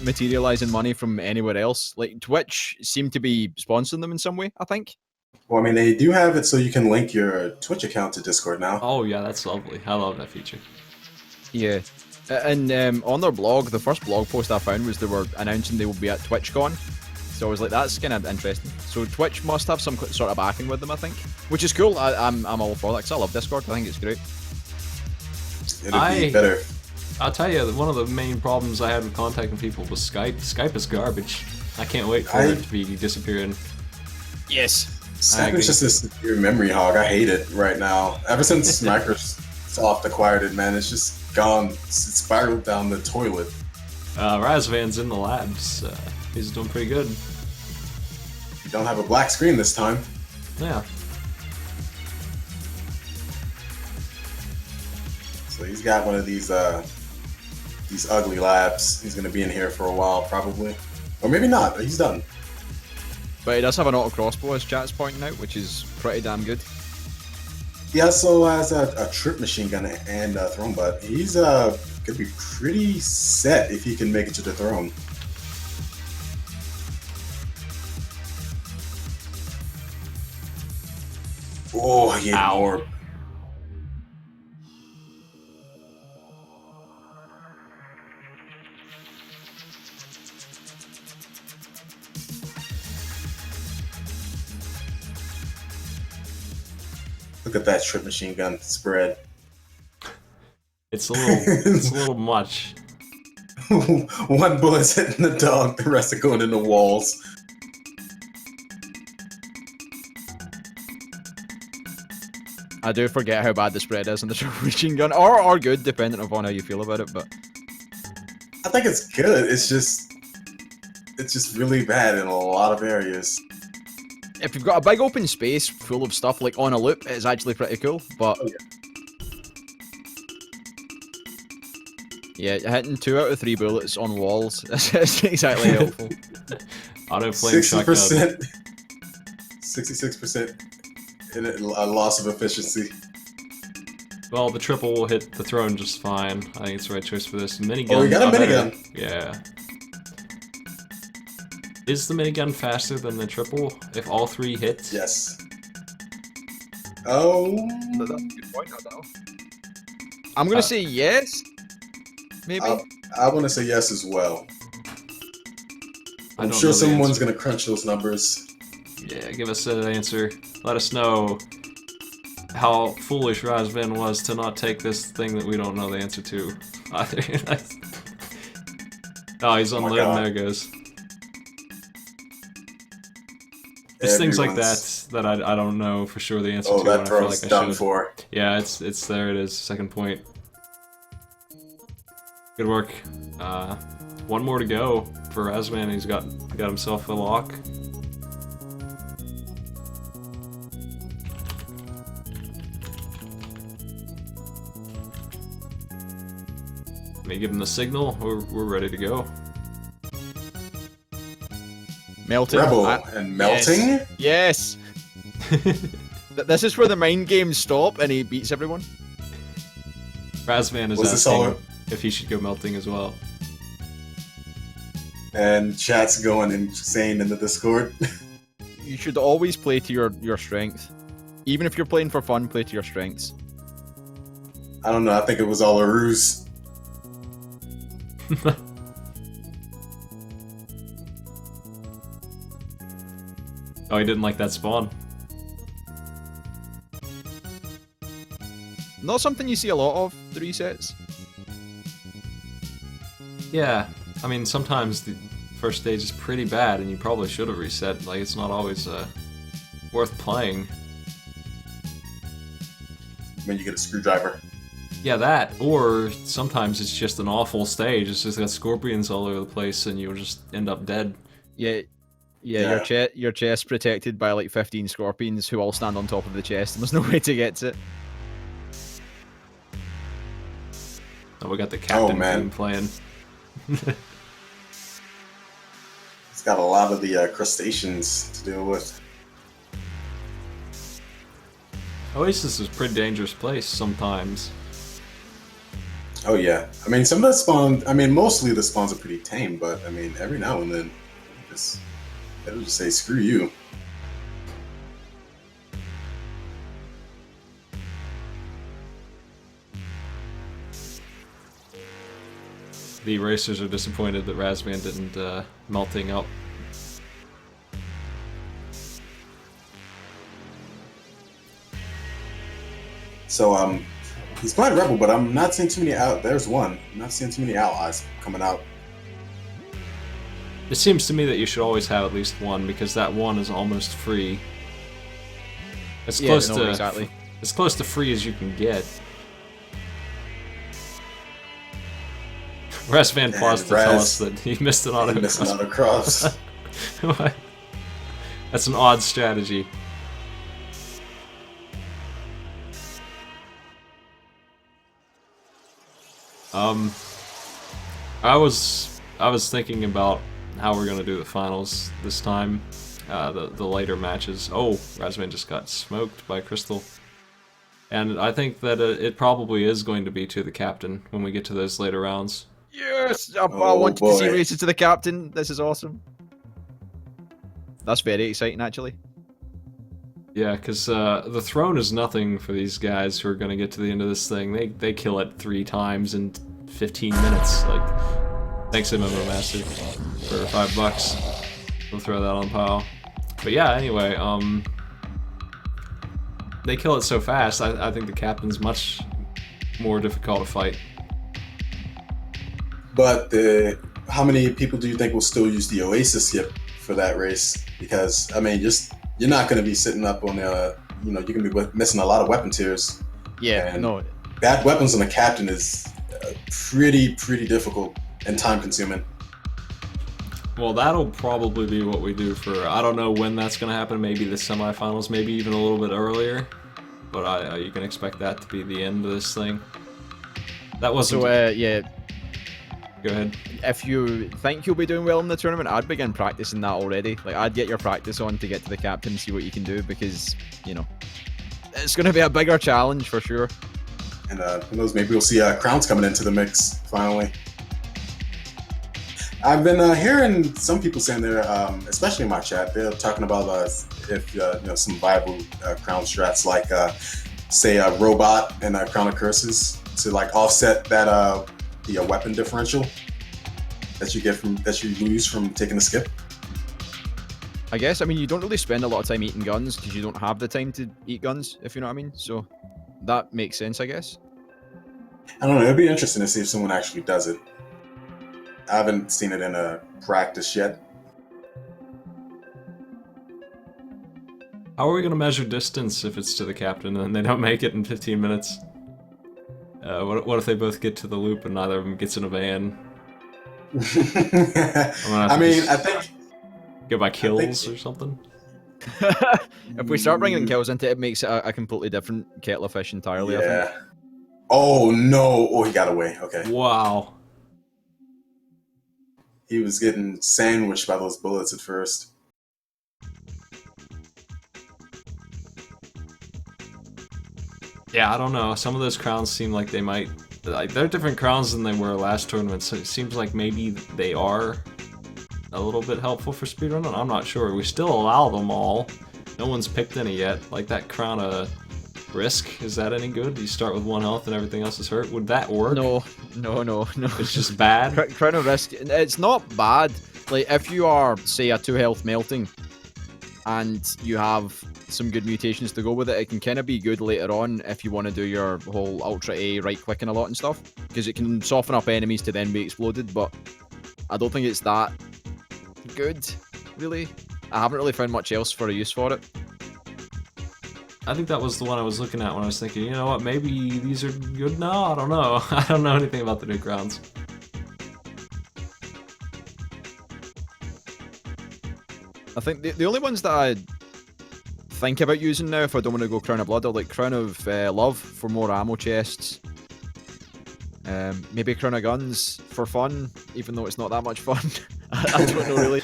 materializing money from anywhere else. Like, Twitch seem to be sponsoring them in some way, I think. Well, I mean, they do have it so you can link your Twitch account to Discord now. Oh yeah, that's lovely. I love that feature. Yeah. And on their blog, the first blog post I found was they were announcing they will be at TwitchCon. So I was like, that's kind of interesting. So Twitch must have some sort of backing with them, I think, which is cool. I'm all for that because I love Discord. I think it's great. It'll be better. I'll tell you, one of the main problems I had with contacting people was Skype. Skype is garbage. I can't wait for it to be disappearing. Yes. Skype is just a severe memory hog. I hate it right now. Ever since Microsoft acquired it, man, it's just gone. It's spiraled down the toilet. Razvan's in the labs. He's doing pretty good. You don't have a black screen this time. Yeah. So he's got one of these ugly labs. He's gonna be in here for a while, probably, or maybe not. He's done. But he does have an auto crossbow, as chat's pointing out, which is pretty damn good. He also has a trip machine gun and a throne butt. He's gonna be pretty set if he can make it to the throne. Oh, he had an orb. Look at that trip machine gun spread. It's a little much. One bullet's hitting the dog, the rest are going in the walls. I do forget how bad the spread is on the trip machine gun, or good, depending upon how you feel about it. But I think it's good. It's just really bad in a lot of areas. if you've got a big open space full of stuff like on a loop, it's actually pretty cool. But yeah, hitting 2 out of 3 bullets on walls is exactly helpful. Auto flame shotgun. 66% in a loss of efficiency. Well, the triple will hit the throne just fine. I think it's the right choice for this. Minigun. Oh, we got a minigun. Yeah. Is the minigun faster than the triple if all 3 hit? Yes. Oh. That's a good point. I don't know. I'm gonna say yes. Maybe. I want to say yes as well. I'm sure someone's gonna crunch those numbers. Yeah, give us an answer. Let us know how foolish Razvan was to not take this thing that we don't know the answer to. Oh, he's on load, and there it goes. It's things like that I don't know for sure the answer to. Oh, that and I feel throw's like I done should. for. Yeah, it's there. It is. Second point. Good work. One more to go for Razvan. He's got himself a lock. Let me give him the signal. We're ready to go. Melting. Rebel and melting? Yes. This is where the mind games stop and he beats everyone. Razvan is asking if he should go melting as well. And chat's going insane in the Discord. You should always play to your strength. Even if you're playing for fun, play to your strengths. I don't know, I think it was all a ruse. Oh, he didn't like that spawn. Not something you see a lot of, the resets. Yeah, I mean, sometimes the first stage is pretty bad and you probably should have reset. Like, it's not always worth playing. When you get a screwdriver. Yeah, that. Or sometimes it's just an awful stage. It's just got scorpions all over the place and you'll just end up dead. Yeah. Your chest protected by like 15 scorpions who all stand on top of the chest and there's no way to get to it. Oh, we got the captain team playing. It's got a lot of the crustaceans to deal with. Oasis is a pretty dangerous place sometimes. Oh yeah, I mean some of the spawns. I mean mostly the spawns are pretty tame, but I mean every now and then, it'll just say screw you. The racers are disappointed that Razvan didn't melting up. So he's playing Rebel, but I'm not seeing too many out. There's one. I'm not seeing too many allies coming out. It seems to me that you should always have at least one, because that one is almost free. It's close to exactly. As close to free as you can get. Razvan paused to tell us that he missed an auto. He missed an autocross. That's an odd strategy. I was thinking about how we're gonna do the finals this time, the later matches. Oh, Razvan just got smoked by Crystal, and I think that it probably is going to be to the captain when we get to those later rounds. Yes, I wanted to see races to the captain. This is awesome. That's very exciting, actually. Yeah, because the throne is nothing for these guys who are going to get to the end of this thing. They kill it 3 times in 15 minutes. Like, thanks MMO Master for $5. We'll throw that on Pow. But yeah, anyway, they kill it so fast. I think the captain's much more difficult to fight. But how many people do you think will still use the Oasis skip for that race? Because I mean, you're not going to be sitting up on you're going to be missing a lot of weapon tiers. Yeah, and no. Bad weapons on the captain is pretty difficult and time consuming. Well, that'll probably be what we do for, I don't know when that's going to happen, maybe the semifinals, maybe even a little bit earlier. But you can expect that to be the end of this thing. That wasn't... So, yeah. Go ahead. If you think you'll be doing well in the tournament, I'd begin practicing that already. Like, I'd get your practice on to get to the captain and see what you can do, because, it's going to be a bigger challenge for sure. And who knows, maybe we'll see crowns coming into the mix finally. I've been hearing some people saying they're, especially in my chat, they're talking about if some viable crown strats, like say a robot and a crown of curses to like offset that the weapon differential that you lose from taking a skip. I guess, I mean, you don't really spend a lot of time eating guns because you don't have the time to eat guns, if you know what I mean. So that makes sense, I guess. I don't know. It'd be interesting to see if someone actually does it. I haven't seen it in a practice yet. How are we going to measure distance if it's to the captain and they don't make it in 15 minutes? What if they both get to the loop and neither of them gets in a van? I think... Go by kills or something? If we start bringing kills into it, it makes it a completely different kettle of fish entirely, I think. Oh, no. Oh, he got away. Okay. Wow. He was getting sandwiched by those bullets at first. Yeah, I don't know. Some of those crowns seem like they might... they're different crowns than they were last tournament, so it seems like maybe they are a little bit helpful for speedrunning. I'm not sure. We still allow them all. No one's picked any yet. Like that crown of risk, is that any good? You start with 1 health and everything else is hurt? Would that work? No. It's just bad? Crown of risk, it's not bad. Like, if you are, say, a 2 health melting, and you have some good mutations to go with it, it can kind of be good later on if you want to do your whole Ultra A right-clicking a lot and stuff, because it can soften up enemies to then be exploded, but I don't think it's that good, really. I haven't really found much else for a use for it. I think that was the one I was looking at when I was thinking, you know what, maybe these are good now? I don't know. I don't know anything about the new crowns. I think the only ones that I think about using now, if I don't want to go Crown of Blood, are like Crown of Love for more ammo chests. Maybe Crown of Guns for fun, even though it's not that much fun. I don't know really.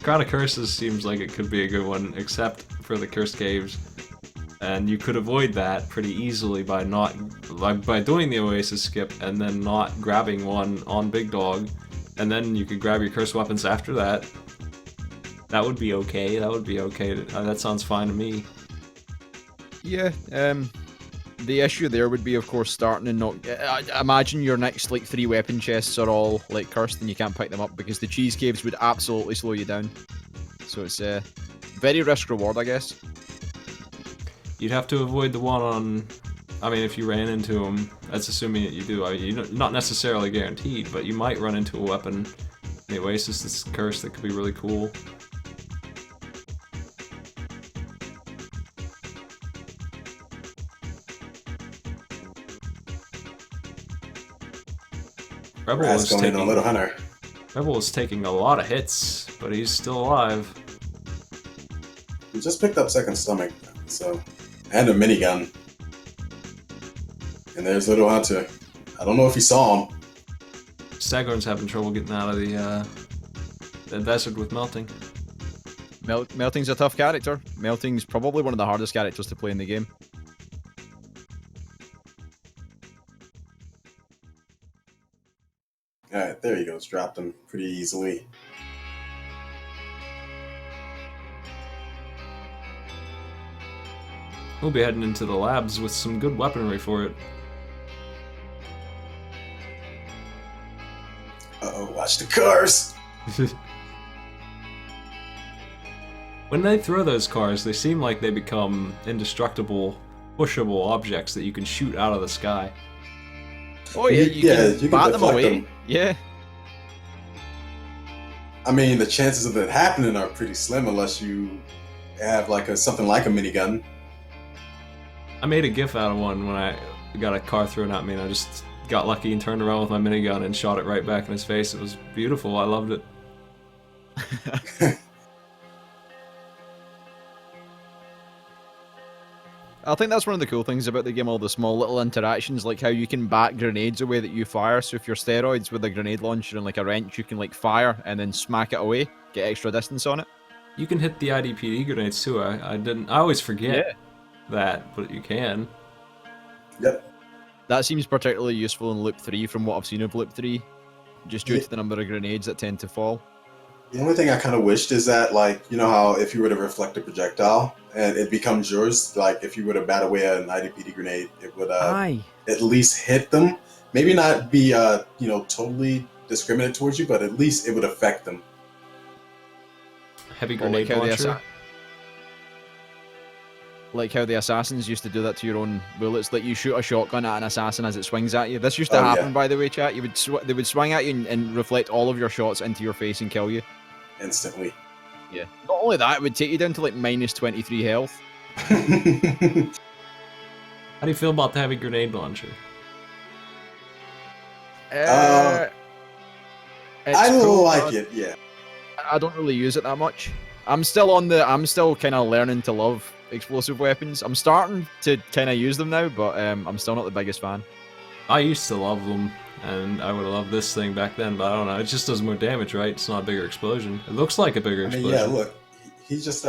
Crown of Curses seems like it could be a good one, except for the Cursed Caves. And you could avoid that pretty easily by doing the Oasis skip and then not grabbing one on Big Dog. And then you could grab your cursed weapons after that. That would be okay. That sounds fine to me. Yeah, the issue there would be, of course, starting and not... imagine your next, like, 3 weapon chests are all, like, cursed and you can't pick them up because the cheese caves would absolutely slow you down. So it's very risk-reward, I guess. You'd have to avoid the one on... I mean, if you ran into him, that's assuming that you do. I mean, you're not necessarily guaranteed, but you might run into a weapon in the Oasis that's cursed that could be really cool. Rebel is taking a little hunter. Rebel is taking a lot of hits, but he's still alive. He just picked up second stomach, so and a minigun. And there's Little Hunter. I don't know if he saw him. Staghorn's having trouble getting out of the desert with melting. Melting's a tough character. Melting's probably one of the hardest characters to play in the game. Alright, there he goes. Dropped him pretty easily. We'll be heading into the labs with some good weaponry for it. Uh-oh, watch the cars! When they throw those cars, they seem like they become indestructible, pushable objects that you can shoot out of the sky. Oh yeah, you can bat them away. Them. Yeah. I mean, the chances of it happening are pretty slim unless you have like something like a minigun. I made a GIF out of one when I got a car thrown at me, and I just got lucky and turned around with my minigun and shot it right back in his face. It was beautiful. I loved it. I think that's one of the cool things about the game, all the small little interactions, like how you can bat grenades away that you fire. So if you're steroids with a grenade launcher and like a wrench, you can like fire and then smack it away, get extra distance on it. You can hit the IDPD grenades too. I always forget that, but you can. Yep. That seems particularly useful in Loop 3 from what I've seen of Loop 3, just due to the number of grenades that tend to fall. The only thing I kind of wished is that, like, you know how if you were to reflect a projectile and it becomes yours, like if you were to bat away an IDPD grenade, it would at least hit them. Maybe not be, totally discriminate towards you, but at least it would affect them. Heavy grenade launcher. Like how the assassins used to do that to your own bullets. Like you shoot a shotgun at an assassin as it swings at you. This used to happen, by the way, chat. They would swing at you and reflect all of your shots into your face and kill you instantly. Yeah. Not only that, it would take you down to like minus 23 health. How do you feel about the heavy grenade launcher? I don't like it. Yeah. I don't really use it that much. I'm still kind of learning to love explosive weapons. I'm starting to kind of use them now, but I'm still not the biggest fan. I used to love them, and I would have loved this thing back then, but I don't know. It just does more damage, right? It's not a bigger explosion. It looks like a bigger explosion. Yeah, look, he just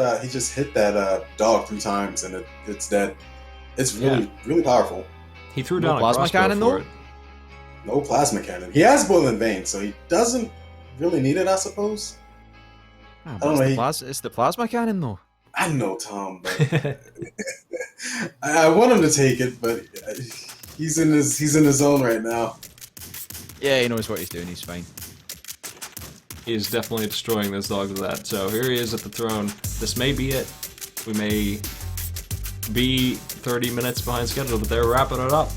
hit that dog 3 times, and it's dead. It's really powerful. He threw down a plasma cannon though. No plasma cannon. He has boiling veins, so he doesn't really need it, I suppose. I don't know. It's the plasma cannon though. I know, Tom, but I want him to take it, but he's in his zone right now. Yeah, he knows what he's doing. He's fine. He is definitely destroying this dog with that. So here he is at the throne. This may be it. We may be 30 minutes behind schedule, but they're wrapping it up.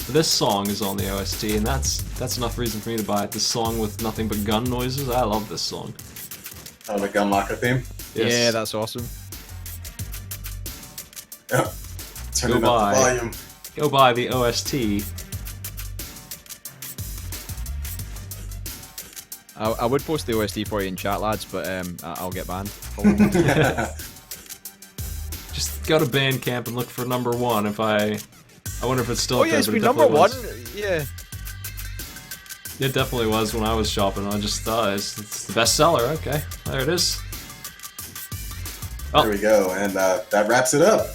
This song is on the OST, and that's enough reason for me to buy it. This song with nothing but gun noises. I love this song. Oh, the gun locker theme? Yes. Yeah, that's awesome. Yep. Turn up the volume. Go buy the OST. I would post the OST for you in chat, lads, but I'll get banned. Just go to Bandcamp and look for number 1. I wonder if it's still. Oh yeah, it's been number 1. Yeah. It definitely was when I was shopping. I just thought it's the best seller. Okay, there it is. Oh. There we go, and that wraps it up.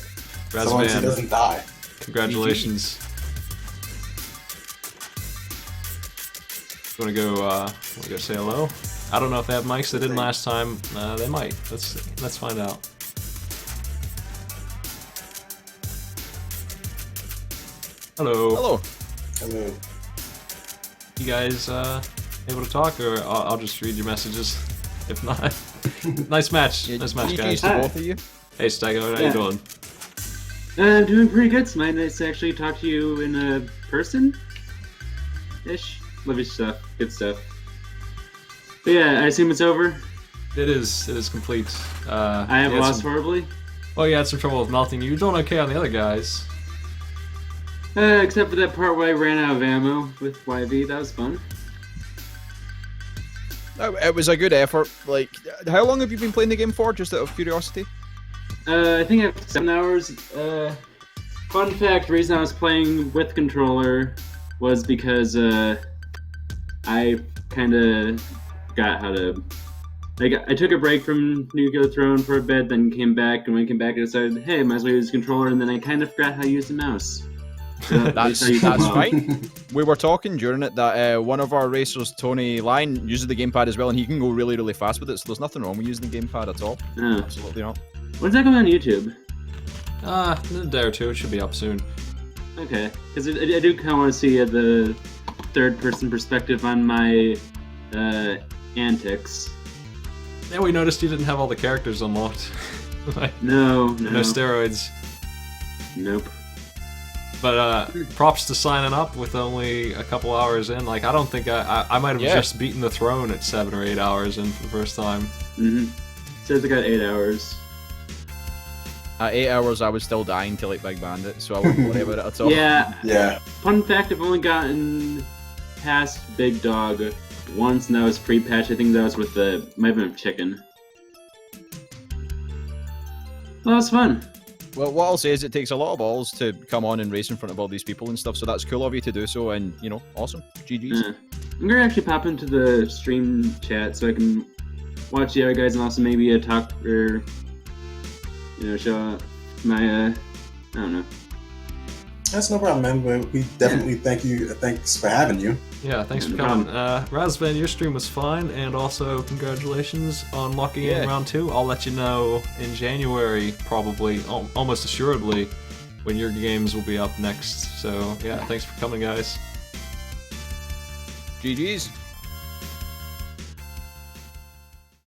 Razvan, so long as he doesn't die. Congratulations. Want to go say hello? I don't know if they have mics. They didn't last time. They might. Let's find out. Hello. Hello. Hello. You guys able to talk, or I'll just read your messages. If not, nice match. Yeah, nice match, GG's guys. to both of you. Hey, Staghorn, how you doing? I'm doing pretty good. It's nice to actually talk to you in person-ish. Love your stuff. Good stuff. But yeah, I assume it's over. It is complete. I have lost horribly. Well, you had some trouble with melting. You're doing okay on the other guys. Except for that part where I ran out of ammo with YV. That was fun. It was a good effort. Like, how long have you been playing the game for? Just out of curiosity. I think I have 7 hours. Fun fact: reason I was playing with controller was because I kind of got how to. Like, I took a break from Nuclear Throne for a bit, then came back, and when I came back, I decided, hey, might as well use the controller, and then I kind of forgot how to use the mouse. So That's fine. We were talking during it that one of our racers, Tourney Line, uses the gamepad as well, and he can go really, really fast with it. So there's nothing wrong with using the gamepad at all. Absolutely not. When's that going on YouTube? In a day or two. It should be up soon. Okay, because I do kind of want to see the third-person perspective on my antics. Yeah, we noticed you didn't have all the characters unlocked. No steroids. Nope. But props to signing up with only a couple hours in. Like, I don't think I might have just beaten the throne at 7 or 8 hours in for the first time. Mm-hmm. Says I got 8 hours. At 8 hours, I was still dying to like Big Bandit, so I wouldn't worry about it at all. Yeah. Fun fact: I've only gotten past Big Dog once, and that was pre-patch. I think that was with might have been chicken. Well, that was fun. Well, what I'll say is it takes a lot of balls to come on and race in front of all these people and stuff, so that's cool of you to do so, and, you know, awesome. GG's. I'm gonna actually pop into the stream chat so I can watch the other guys and also maybe talk or, show my, I don't know. That's no problem, man. We definitely thank you. Thanks for having you. Yeah, thanks for coming. Razvan, your stream was fine, and also congratulations on locking in round 2. I'll let you know in January, probably, almost assuredly, when your games will be up next. So, yeah, thanks for coming, guys. GG's.